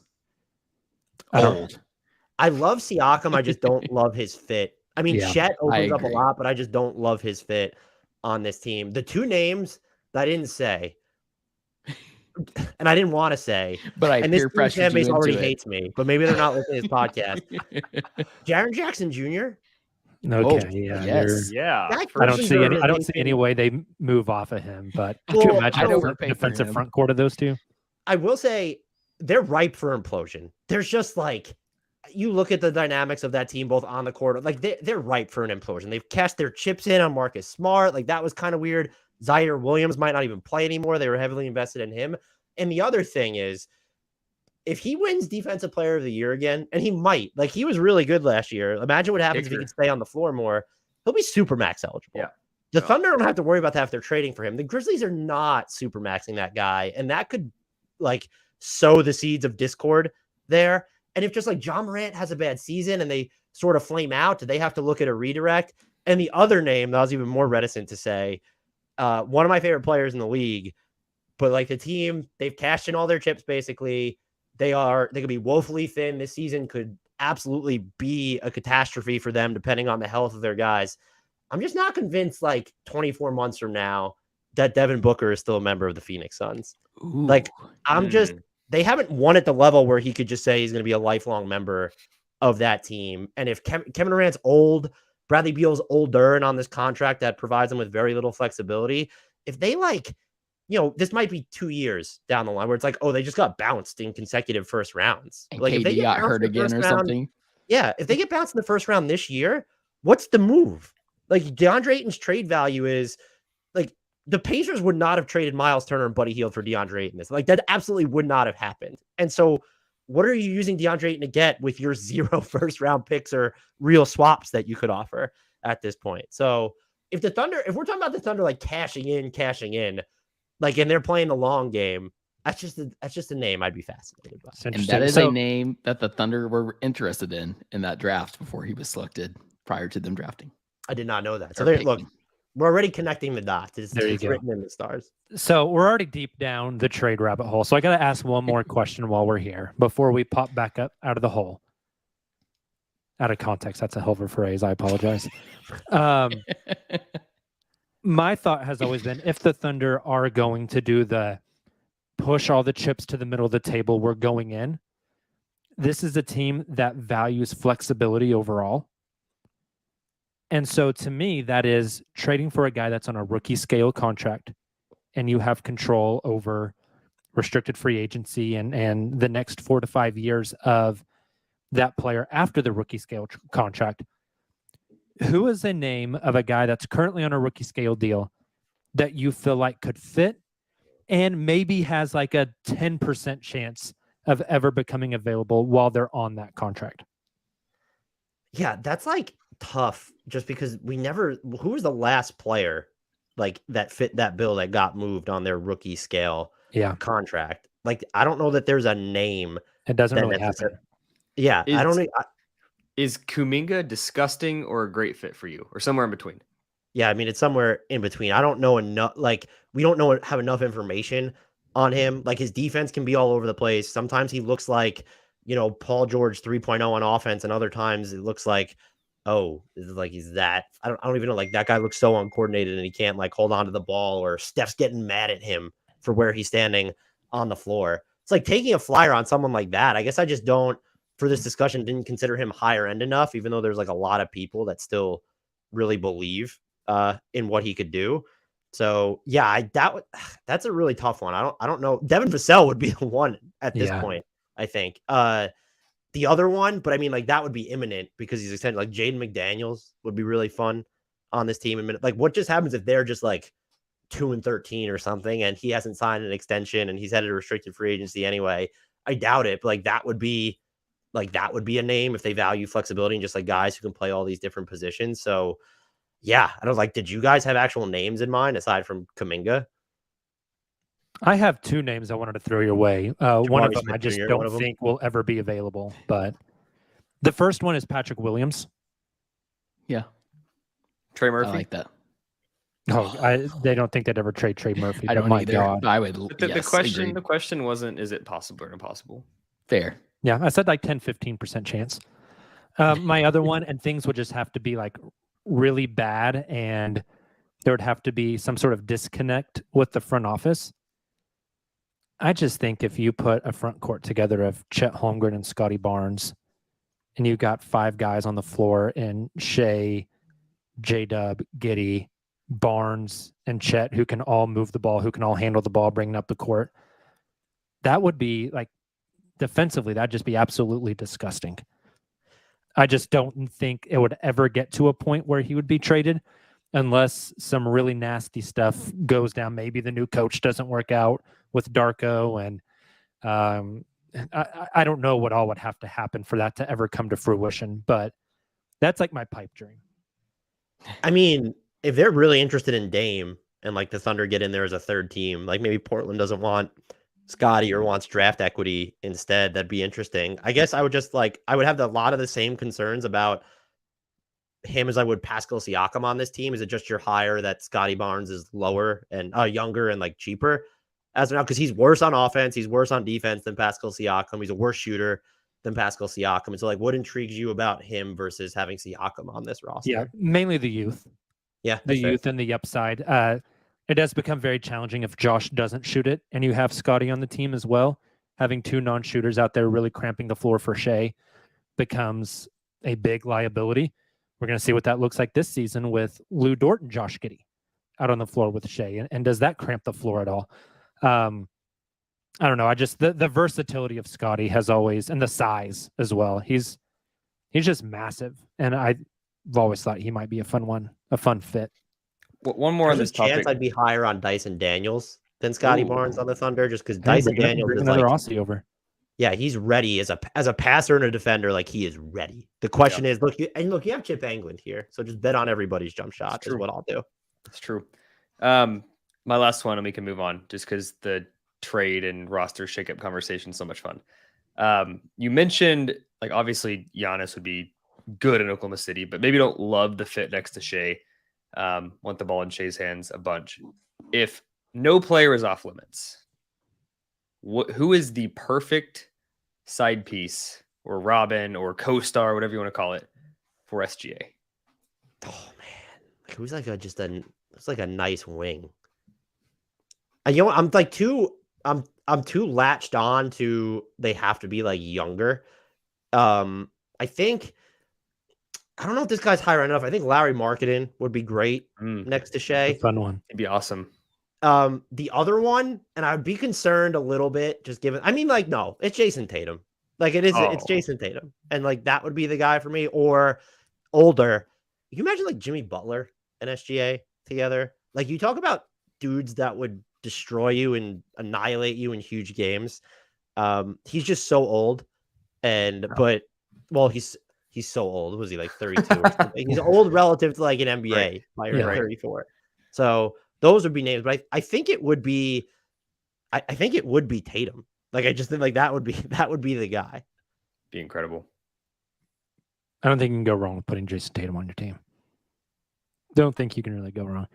I love Siakam. I just don't love his fit. I mean, Chet opens up a lot, but I just don't love his fit on this team. The two names that I didn't say, and I didn't want to say, but and this fan base already hates me, but maybe they're not listening to this podcast. Jaren Jackson Jr. Okay, yeah. I don't see any way they move off of him. But could you imagine the defensive front court of those two? I will say they're ripe for implosion. There's just like, you look at the dynamics of that team, both on the court, like they're ripe for an implosion. They've cashed their chips in on Marcus Smart. Like, that was kind of weird. Zaire Williams might not even play anymore. They were heavily invested in him. And the other thing is, if he wins Defensive Player of the Year again, and he might, like, he was really good last year. Imagine what happens if he could stay on the floor more. He'll be Supermax eligible. Yeah. The Thunder don't have to worry about that if they're trading for him. The Grizzlies are not Supermaxing that guy, and that could like sow the seeds of discord there. And if just like John Morant has a bad season and they sort of flame out, do they have to look at a redirect? And the other name that I was even more reticent to say, one of my favorite players in the league, but like the team, they've cashed in all their chips basically. They could be woefully thin. This season could absolutely be a catastrophe for them, depending on the health of their guys. I'm just not convinced, like 24 months from now, that Devin Booker is still a member of the Phoenix Suns. Ooh. Like, they haven't won at the level where he could just say he's going to be a lifelong member of that team. And if Kevin Durant's old, Bradley Beal's older and on this contract that provides them with very little flexibility, if they like this might be 2 years down the line where it's like, oh, they just got bounced in consecutive first rounds. And Like if they KD got hurt again or something. Yeah, if they get bounced in the first round this year, what's the move? Like DeAndre Ayton's trade value is like the Pacers would not have traded Miles Turner and Buddy Hield for DeAndre Ayton. Like that absolutely would not have happened. And so what are you using DeAndre Ayton to get with your 0 first round picks or real swaps that you could offer at this point? So if we're talking about the Thunder like cashing in, like, and they're playing the long game, that's just a name I'd be fascinated by. And that is a name that the Thunder were interested in that draft before he was selected prior to them drafting. I did not know that. So look, we're already connecting the dots. It's written in the stars. So we're already deep down the trade rabbit hole. So I got to ask one more question while we're here before we pop back up out of the hole. Out of context. That's a hell of a phrase. I apologize. My thought has always been if the Thunder are going to do the push all the chips to the middle of the table, we're going in. This is a team that values flexibility overall. And so to me, that is trading for a guy that's on a rookie scale contract and you have control over restricted free agency and the next 4 to 5 years of that player after the rookie scale contract. Who is a name of a guy that's currently on a rookie scale deal that you feel like could fit and maybe has like a 10% chance of ever becoming available while they're on that contract? Yeah, that's like tough just because who was the last player like that fit that bill that got moved on their rookie scale contract? Like, I don't know that there's a name. It doesn't really happen. Yeah, I don't know. Is Kuminga disgusting or a great fit for you, or somewhere in between? Yeah, I mean, it's somewhere in between. I don't know enough. Like, we don't have enough information on him. Like, his defense can be all over the place. Sometimes he looks like, Paul George 3.0 on offense, and other times it looks like, oh, this is like he's that. I don't even know. Like, that guy looks so uncoordinated and he can't like hold on to the ball, or Steph's getting mad at him for where he's standing on the floor. It's like taking a flyer on someone like that. I guess I just don't. For this discussion, didn't consider him higher end enough, even though there's like a lot of people that still really believe in what he could do. So yeah, that's a really tough one. I don't know. Devin Vassell would be the one at this point, I think. The other one, but I mean, like that would be imminent because he's extended. Like Jaden McDaniels would be really fun on this team. Like, what just happens if they're just like 2-13 or something, and he hasn't signed an extension and he's headed a restricted free agency anyway? I doubt it, but like that would be a name if they value flexibility and just like guys who can play all these different positions. So yeah, I don't like, did you guys have actual names in mind aside from Kuminga? I have 2 names I wanted to throw your way. One of them I just don't think will ever be available, but the first one is Patrick Williams. Yeah. Trey Murphy. I like that. Oh, they don't think they'd ever trade Trey Murphy. I don't either. God. I would. The question wasn't, is it possible or impossible? Fair. Yeah, I said like 10-15% chance. My other one, and things would just have to be like really bad, and there would have to be some sort of disconnect with the front office. I just think if you put a front court together of Chet Holmgren and Scotty Barnes, and you got 5 guys on the floor in Shea, J-Dub, Giddey, Barnes, and Chet, who can all move the ball, who can all handle the ball, bringing up the court, that would be like, defensively, that'd just be absolutely disgusting. I just don't think it would ever get to a point where he would be traded unless some really nasty stuff goes down. Maybe the new coach doesn't work out with Darko, and I don't know what all would have to happen for that to ever come to fruition, but that's like my pipe dream. I mean, if they're really interested in Dame and like the Thunder get in there as a third team, like maybe Portland doesn't want Scotty or wants draft equity instead, that'd be interesting. I guess I would just I would have a lot of the same concerns about him as I would Pascal Siakam on this team. Is it just you're higher that Scotty Barnes is lower and younger and like cheaper as of now? Because he's worse on offense, he's worse on defense than Pascal Siakam. He's a worse shooter than Pascal Siakam. And so like, what intrigues you about him versus having Siakam on this roster? Yeah, mainly the youth. Yeah, the youth and the upside. It does become very challenging if Josh doesn't shoot it and you have Scotty on the team as well. Having 2 non-shooters out there really cramping the floor for Shea becomes a big liability. We're going to see what that looks like this season with Lou Dort and Josh Giddey out on the floor with Shea, and does that cramp the floor at all? I don't know. I just the versatility of Scotty has always, and the size as well. He's just massive, and I've always thought he might be a fun fit. One more on There's this a chance topic. I'd be higher on Dyson Daniels than Scotty Barnes on the Thunder, just because Hey, Dyson Daniels bring is another like, Aussie over. yeah, he's ready as a passer and a defender. Like, he is ready. The question is, look, you have Chip England here, so just bet on everybody's jump shot is what I'll do. That's true. My last one, and we can move on, just because the trade and roster shakeup conversation is so much fun. You mentioned, like, obviously Giannis would be good in Oklahoma City, but maybe don't love the fit next to Shea. Want the ball in Shea's hands a bunch. If no player is off limits, who is the perfect side piece or Robin or co-star, whatever you want to call it, for SGA? Oh man, who's like a nice wing? You know, I'm too latched on to they have to be like younger. I think, I don't know if this guy's higher enough. I think Larry Marketing would be great next to Shea. Fun one. It'd be awesome. The other one, and I'd be concerned a little bit, just given, I mean, like, no, it's Jason Tatum. Like, it's Jason Tatum. And like, that would be the guy for me, or older. Can you imagine like Jimmy Butler and SGA together? Like, you talk about dudes that would destroy you and annihilate you in huge games. He's just so old. But he's so old. Was he like 32 or something? He's old relative to like an NBA player at 34. So those would be names, but I think it would be, I think it would be Tatum. Like, I just think like that would be the guy. Be incredible. I don't think you can go wrong with putting Jason Tatum on your team. Don't think you can really go wrong.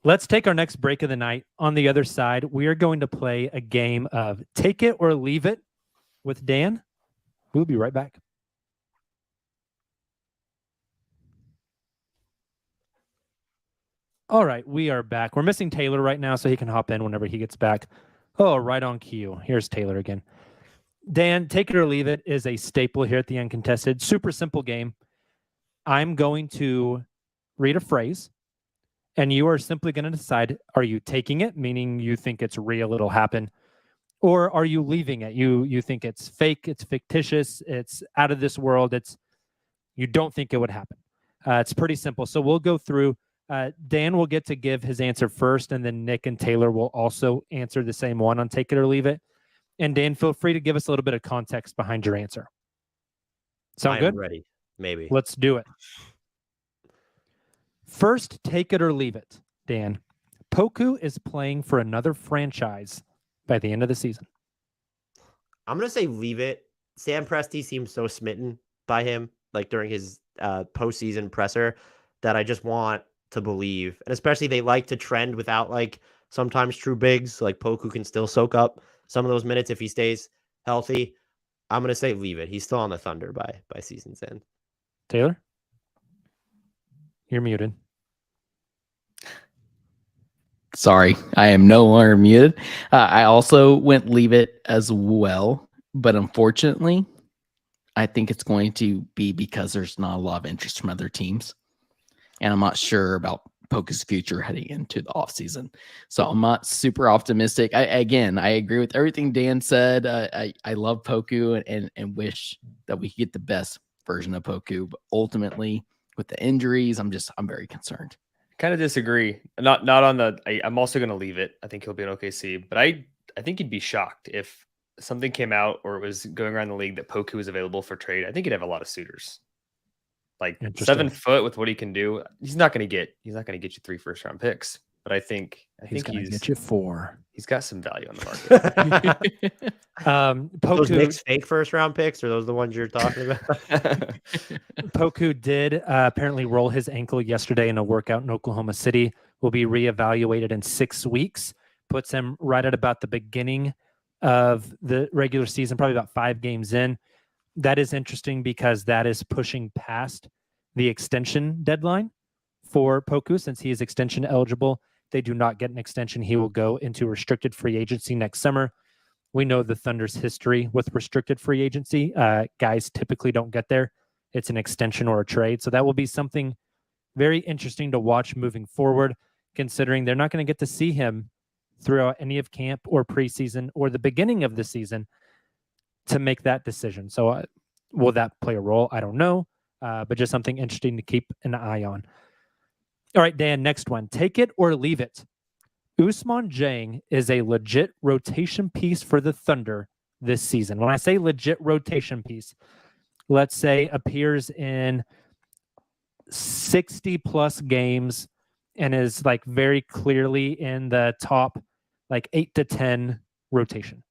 Let's take our next break of the night. On the other side, we are going to play a game of Take It or Leave It with Dan. We'll be right back. All right, we are back. We're missing Taylor right now, so he can hop in whenever he gets back. Oh, right on cue. Here's Taylor again. Dan, Take It or Leave It is a staple here at the Uncontested. Super simple game. I'm going to read a phrase, and you are simply going to decide, are you taking it, meaning you think it's real, it'll happen, or are you leaving it? You think it's fake, it's fictitious, it's out of this world, you don't think it would happen. It's pretty simple. So we'll go through. Dan will get to give his answer first, and then Nick and Taylor will also answer the same one on Take It or Leave It. And Dan, feel free to give us a little bit of context behind your answer. Sound good? I'm ready. Maybe. Let's do it. First, Take It or Leave It, Dan. Poku is playing for another franchise by the end of the season. I'm going to say leave it. Sam Presti seems so smitten by him, like during his postseason presser, that I just want to believe. And especially they like to trend without like sometimes true bigs. Like Poku can still soak up some of those minutes if he stays healthy. I'm going to say leave it. He's still on the Thunder by season's end. Taylor? You're muted. Sorry, I am no longer muted. I also went leave it as well, but unfortunately, I think it's going to be because there's not a lot of interest from other teams, and I'm not sure about Poku's future heading into the offseason. So I'm not super optimistic. I agree with everything Dan said. I love Poku and wish that we could get the best version of Poku, but ultimately with the injuries, I'm very concerned. Kind of disagree. Not on the. I'm also going to leave it. I think he'll be an OKC, but I think you'd be shocked if something came out or it was going around the league that Poku was available for trade. I think he'd have a lot of suitors. Like 7 foot with what he can do, he's not going to get you 3 first-round picks. But I think he's going to get you 4. He's got some value on the market. Those Knicks fake first-round picks, are those the ones you're talking about? Poku did apparently roll his ankle yesterday in a workout in Oklahoma City. Will be reevaluated in 6 weeks. Puts him right at about the beginning of the regular season, probably about 5 games in. That is interesting because that is pushing past the extension deadline for Poku. Since he is extension eligible, they do not get an extension. He will go into restricted free agency next summer. We know the Thunder's history with restricted free agency. Guys typically don't get there. It's an extension or a trade. So that will be something very interesting to watch moving forward. considering they're not going to get to see him throughout any of camp or preseason or the beginning of the season to make that decision. So will that play a role? I don't know, but just something interesting to keep an eye on. All right, Dan, next one. Take it or leave it. Ousmane Dieng is a legit rotation piece for the Thunder this season. When I say legit rotation piece, let's say appears in 60 plus games and is like very clearly in the top like 8 to 10 rotation.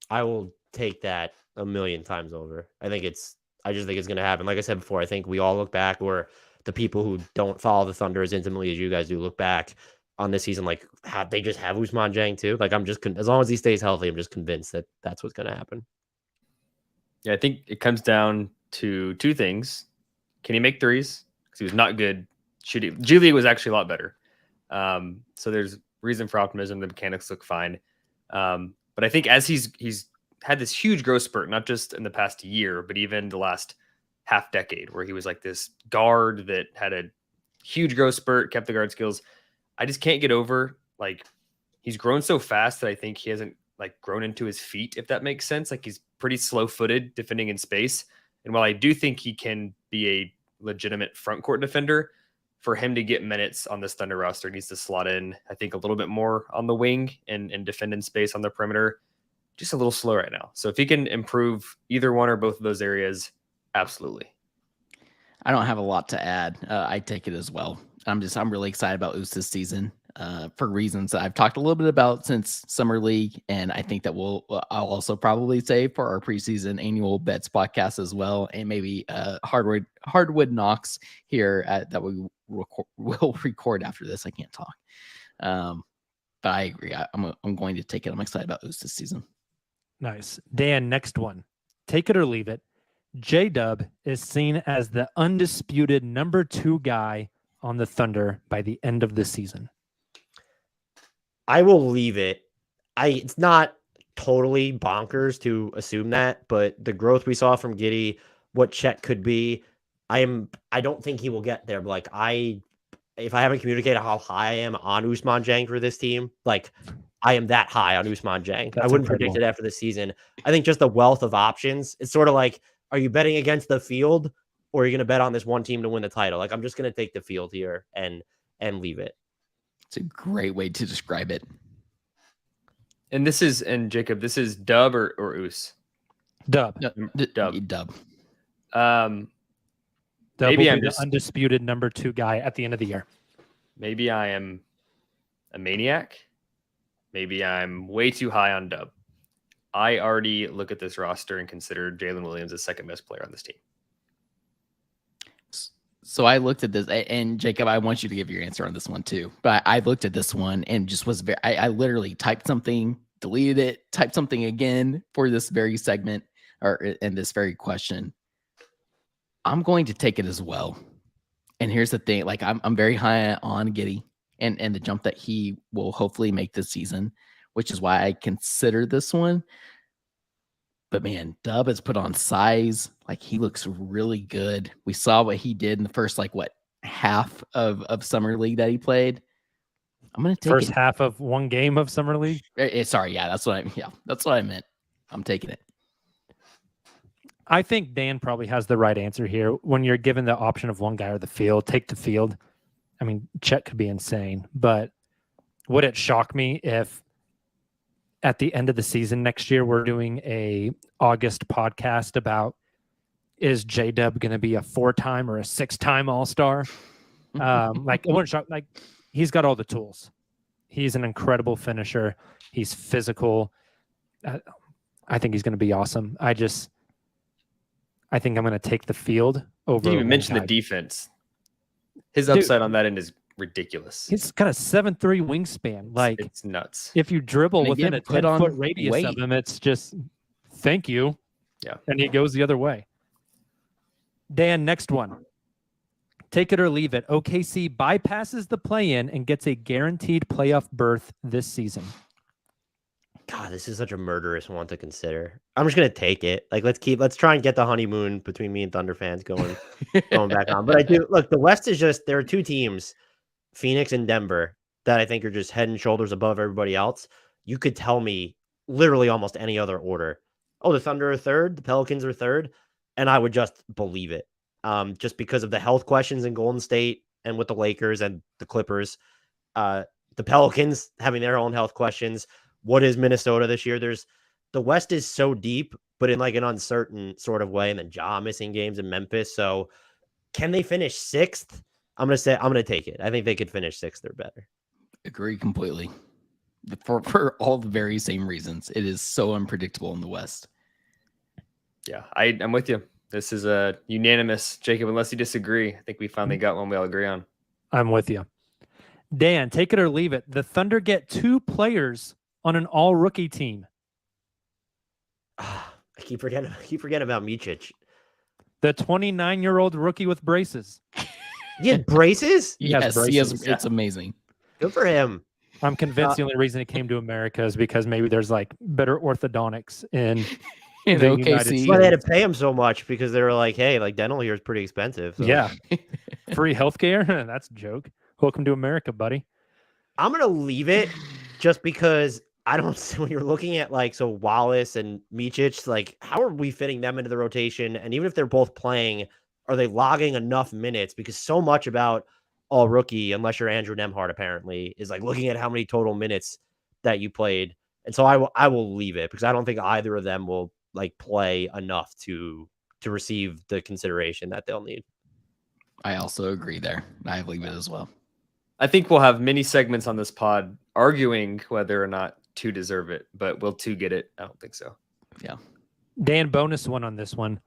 I will take that a million times over. I just think it's going to happen. Like I said before, I think we all look back, or the people who don't follow the Thunder as intimately as you guys do look back on this season, like they just have Ousmane Dieng too. Like as long as he stays healthy, I'm just convinced that that's what's going to happen. Yeah, I think it comes down to two things. Can he make threes? Because he was not good shooting. G League was actually a lot better. So there's reason for optimism. The mechanics look fine. But I think as he's had this huge growth spurt, not just in the past year, but even the last half decade, where he was like this guard that had a huge growth spurt, kept the guard skills. I just can't get over, like, he's grown so fast that I think he hasn't like grown into his feet, if that makes sense. Like, he's pretty slow-footed defending in space. And while I do think he can be a legitimate front court defender, for him to get minutes on this Thunder roster, needs to slot in, I think, a little bit more on the wing and defend in space on the perimeter. Just a little slow right now. So if he can improve either one or both of those areas, absolutely. I don't have a lot to add. I take it as well. I'm really excited about Oos this season for reasons that I've talked a little bit about since Summer League. And I think that I'll also probably say for our preseason annual bets podcast as well. And maybe Hardwood Knocks here that we will record after this. I can't talk. But I agree. I'm going to take it. I'm excited about Oos this season. Nice. Dan, next one. Take it or leave it. J-Dub is seen as the undisputed number 2 guy on the Thunder by the end of the season. I will leave it. It's not totally bonkers to assume that, but the growth we saw from Giddey, what Chet could be, I don't think he will get there. But if I haven't communicated how high I am on Ousmane Dieng for this team, like I am that high on Ousmane Dieng. I wouldn't predict it after the season. I think just the wealth of options. It's sort of like, are you betting against the field, or are you going to bet on this one team to win the title? Like, I'm just going to take the field here and leave it. It's a great way to describe it. And Jacob, this is Dub or Oos? Dub. Dub. Dub Maybe I'm the undisputed number 2 guy at the end of the year. Maybe I am a maniac. Maybe I'm way too high on Dub. I already look at this roster and consider Jalen Williams the second best player on this team. So I looked at this, and Jacob, I want you to give your answer on this one too. But I looked at this one and just was I literally typed something, deleted it, typed something again for this very segment or in this very question. I'm going to take it as well. And here's the thing, like I'm very high on Giddey and the jump that he will hopefully make this season, which is why I consider this one. But man, Dub has put on size. Like, he looks really good. We saw what he did in the first, half of Summer League that he played. I'm going to take first half of one game of Summer League. Sorry. Yeah, that's what I meant. I'm taking it. I think Dan probably has the right answer here. When you're given the option of one guy or the field, take the field. I mean, Chet could be insane, but would it shock me if at the end of the season next year, we're doing a August podcast about, is J-Dub going to be a 4-time or a 6-time All-Star? It wouldn't shock. Like, he's got all the tools. He's an incredible finisher. He's physical. I think he's going to be awesome. I think I'm going to take the field over. You didn't even mention the defense. His upside on that end is ridiculous. He's got a 7'3" wingspan. Like, it's nuts. If you dribble within a 10-foot radius of him, it's just thank you. Yeah. And he goes the other way. Dan, next one. Take it or leave it. OKC bypasses the play-in and gets a guaranteed playoff berth this season. God, this is such a murderous one to consider. I'm just gonna take it. Like, let's try and get the honeymoon between me and Thunder fans going back on. But I do look. The West is just, there are 2 teams, Phoenix and Denver, that I think are just head and shoulders above everybody else, you could tell me literally almost any other order. Oh, the Thunder are third, the Pelicans are third, and I would just believe it. Just because of the health questions in Golden State and with the Lakers and the Clippers, the Pelicans having their own health questions. What is Minnesota this year? The West is so deep, but in like an uncertain sort of way, and then Ja missing games in Memphis. So can they finish sixth? I'm going to take it. I think they could finish sixth or better. Agree completely. For all the very same reasons. It is so unpredictable in the West. Yeah, I'm with you. This is a unanimous, Jacob, unless you disagree. I think we finally got one we all agree on. I'm with you. Dan, take it or leave it. The Thunder get 2 players on an all-rookie team. I keep forgetting about Micic. The 29-year-old rookie with braces. He had braces? Yes, braces. he has, it's amazing. Good for him. I'm convinced the only reason he came to America is because maybe there's like better orthodontics in In the OKC. United States. But they had to pay him so much because they were like, hey, like dental here is pretty expensive. So. Yeah. Free healthcare? That's a joke. Welcome to America, buddy. I'm going to leave it just because I don't see when you're looking at like, so Wallace and Micic, like how are we fitting them into the rotation? And even if they're both playing, are they logging enough minutes? Because so much about all rookie, unless you're Andrew Nemhard, apparently, is like looking at how many total minutes that you played. And so I will leave it because I don't think either of them will like play enough to receive the consideration that they'll need. I also agree there. I leave it as well. I think we'll have many segments on this pod arguing whether or not 2 deserve it, but will 2 get it? I don't think so. Yeah. Dan, bonus one on this one.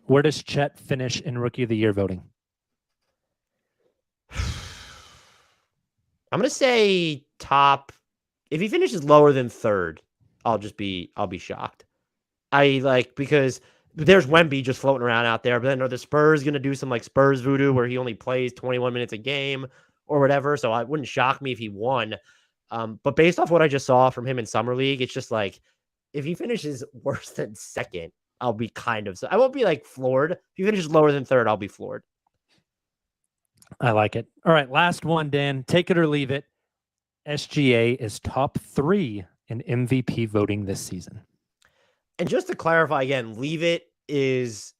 Where does Chet finish in Rookie of the Year voting? I'm going to say top. If he finishes lower than third, I'll be shocked. Because there's Wemby just floating around out there, but then are the Spurs going to do some like Spurs voodoo where he only plays 21 minutes a game or whatever? So it wouldn't shock me if he won. But based off what I just saw from him in Summer League, it's just like, if he finishes worse than second, I'll be I won't be like floored. If he finishes lower than third, I'll be floored. I like it. All right, last one, Dan. Take it or leave it. SGA is top 3 in MVP voting this season. And just to clarify again, leave it is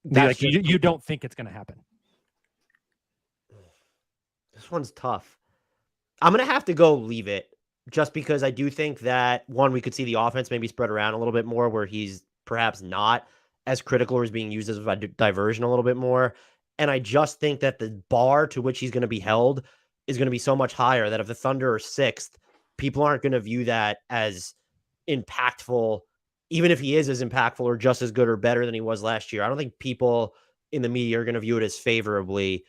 Like you don't think it's going to happen. This one's tough. I'm going to have to go leave it just because I do think that, one, we could see the offense maybe spread around a little bit more where he's perhaps not as critical or is being used as a diversion a little bit more. And I just think that the bar to which he's going to be held is going to be so much higher that if the Thunder are 6th, people aren't going to view that as impactful, even if he is as impactful or just as good or better than he was last year. I don't think people in the media are going to view it as favorably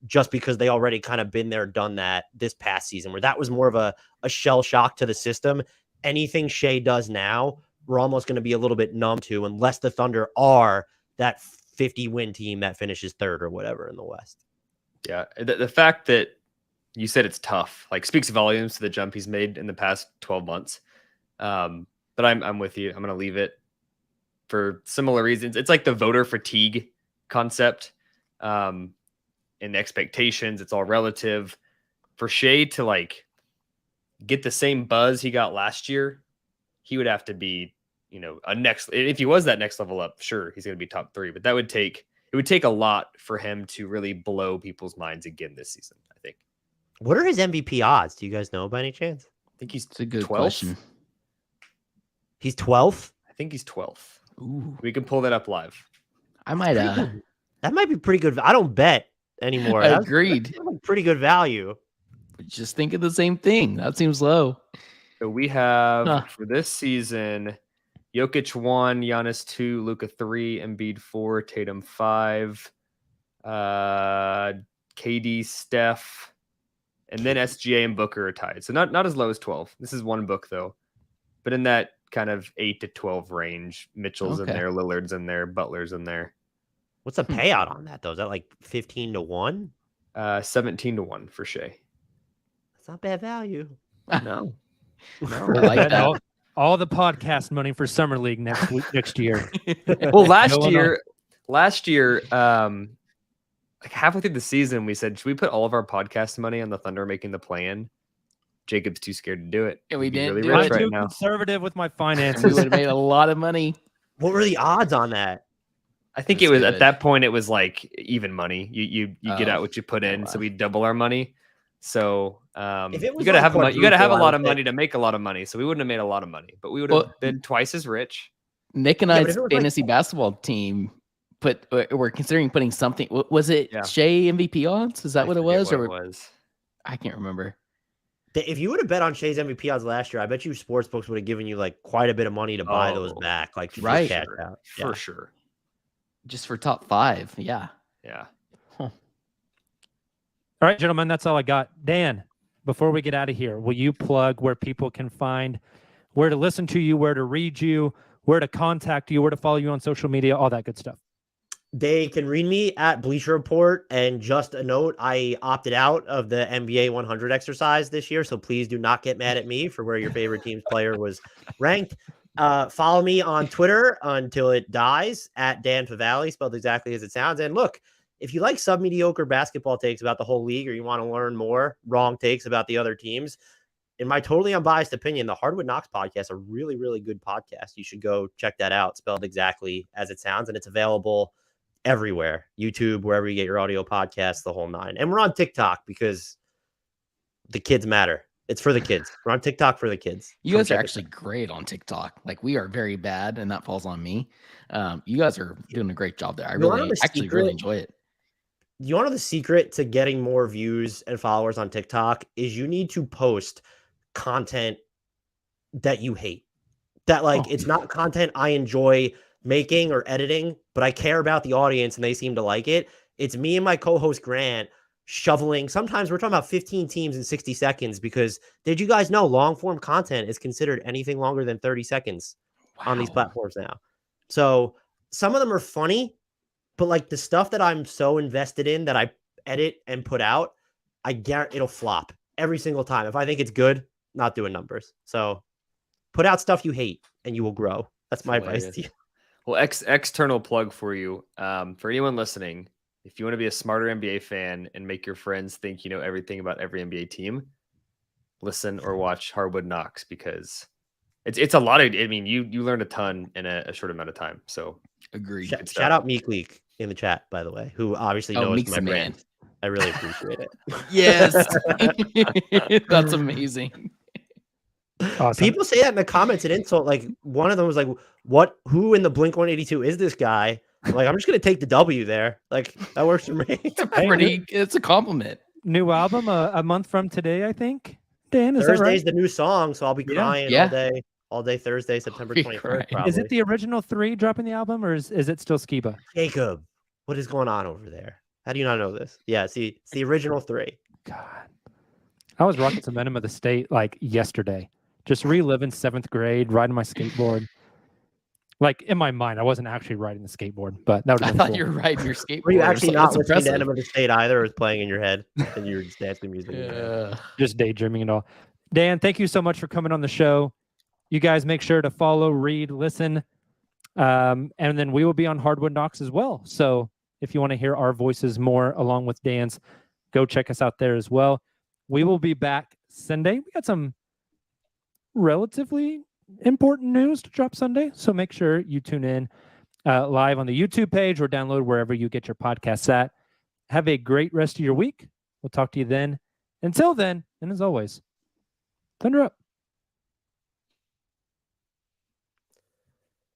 just because they already kind of been there, done that this past season, where that was more of a shell shock to the system. Anything Shea does now, we're almost going to be a little bit numb to, unless the Thunder are that 50-win team that finishes 3rd or whatever in the West. Yeah, the fact that you said it's tough, like, speaks volumes to the jump he's made in the past 12 months. But I'm with you. I'm going to leave it for similar reasons. It's like the voter fatigue concept. And expectations, it's all relative. For Shea to like get the same buzz he got last year, he would have to be, if he was that next level up, sure, he's going to be top 3, but it would take a lot for him to really blow people's minds again this season, I think. What are his MVP odds? Do you guys know by any chance? I think he's It's a good 12th. question. He's 12th? I think he's 12th. Ooh. We can pull that up live. I might That might be pretty good. I don't bet anymore. That's agreed. pretty good value. Just thinking the same thing. That seems low. So we have for this season, Jokic 1, Giannis 2, Luka 3, Embiid 4, Tatum 5, KD, Steph, and then SGA and Booker are tied. So not as low as 12. This is one book though, but in that kind of 8 to 12 range. Mitchell's in there, Lillard's in there, Butler's in there. What's the payout on that though? Is that like 15 to 1? 17 to 1 for Shea. That's not bad value. No. I like that. All the podcast money for Summer League next year. Well, last year, like halfway through the season, we said, should we put all of our podcast money on the Thunder making the play-in? Jacob's too scared to do it. And we He'd be didn't really do rich I'm it. right too now. conservative with my We finances. would have made a lot of money. What were the odds on that? I think That's it was good. at that point it was like even money. You get Oh, out what you put in, wow. so we double our money. So If it you was gotta like have you gotta have a quadruple, I lot would of say- money to make a lot of money. So we wouldn't have made a lot of money, but we would have Well, been twice as rich. Nick and Yeah, but I's if it was like- fantasy basketball team were considering putting something. Was it Yeah. Shea MVP odds? Is that what it forget was? what Or it was. I can't remember. If you would have bet on Shea's MVP odds last year, I bet you sportsbooks would have given you like quite a bit of money to buy those Oh, back, like to right. cash Sure. out. For sure. Just for top 5. Yeah. Yeah. All right, gentlemen, that's all I got. Dan, before we get out of here, will you plug where people can find where to listen to you, where to read you, where to contact you, where to follow you on social media, all that good stuff? They can read me at Bleacher Report. And just a note, I opted out of the NBA 100 exercise this year, so please do not get mad at me for where your favorite team's player was ranked. Follow me on Twitter until it dies at Dan Favale, spelled exactly as it sounds. And look, if you like sub-mediocre basketball takes about the whole league, or you want to learn more wrong takes about the other teams, in my totally unbiased opinion, the Hardwood Knocks podcast is a really, really good podcast. You should go check that out, spelled exactly as it sounds. And it's available everywhere, YouTube, wherever you get your audio podcasts, the whole nine. And we're on TikTok because the kids matter. It's for the kids. We're on TikTok for the kids. You Come guys are check us actually great on TikTok. Like, we are very bad, and that falls on me. You guys are doing a great job there. I You wanna really know the actually really secret? enjoy it. You want to know the secret to getting more views and followers on TikTok is you need to post content that you hate. That like Oh. it's not content I enjoy making or editing, but I care about the audience and they seem to like it. It's me and my co-host Grant shoveling. Sometimes we're talking about 15 teams in 60 seconds because did you guys know long form content is considered anything longer than 30 seconds on these Wow. platforms now? So some of them are funny, but like the stuff that I'm so invested in that I edit and put out, I guarantee it'll flop every single time. If I think it's good, not doing numbers. So put out stuff you hate and you will grow. That's my advice to you. Well, external plug for you. For anyone listening, if you want to be a smarter NBA fan and make your friends think you know everything about every NBA team, listen or watch Hardwood Knocks, because it's a lot of. I mean, you learned a ton in a short amount of time. So Agreed. Shout out Meek Leak in the chat, by the way, who obviously knows Meek's my the man. brand. I really appreciate it. Yes. That's amazing. Awesome. People say that in the comments and insult. Like one of them was like, who in the Blink 182 is this guy? I'm like, I'm just gonna take the W there. Like that works for me. It's a compliment. New album a month from today, I think. Dan, is that Thursday's right? the new song, so I'll be Yeah. crying Yeah. all day Thursday, September Be 21st. crying. Probably. Is it the original 3 dropping the album, or is it still Skiba? Jacob? What is going on over there? How do you not know this? Yeah, see, it's the original 3. God, I was rocking some Enema of the State like yesterday, just reliving 7th grade, riding my skateboard. Like in my mind, I wasn't actually riding the skateboard, but that would I have been thought cool. you were riding your skateboard. Were you actually not That's listening to impressive. Enema of the State either, or was playing in your head and you were just dancing music? in your head? Yeah. Just daydreaming and all. Dan, thank you so much for coming on the show. You guys make sure to follow, read, listen, and then we will be on Hardwood Knocks as well. So if you want to hear our voices more along with Dan's, go check us out there as well. We will be back Sunday. We got some relatively important news to drop Sunday, so make sure you tune in live on the YouTube page or download wherever you get your podcasts at. Have a great rest of your week. We'll talk to you then. Until then, and as always, Thunder up.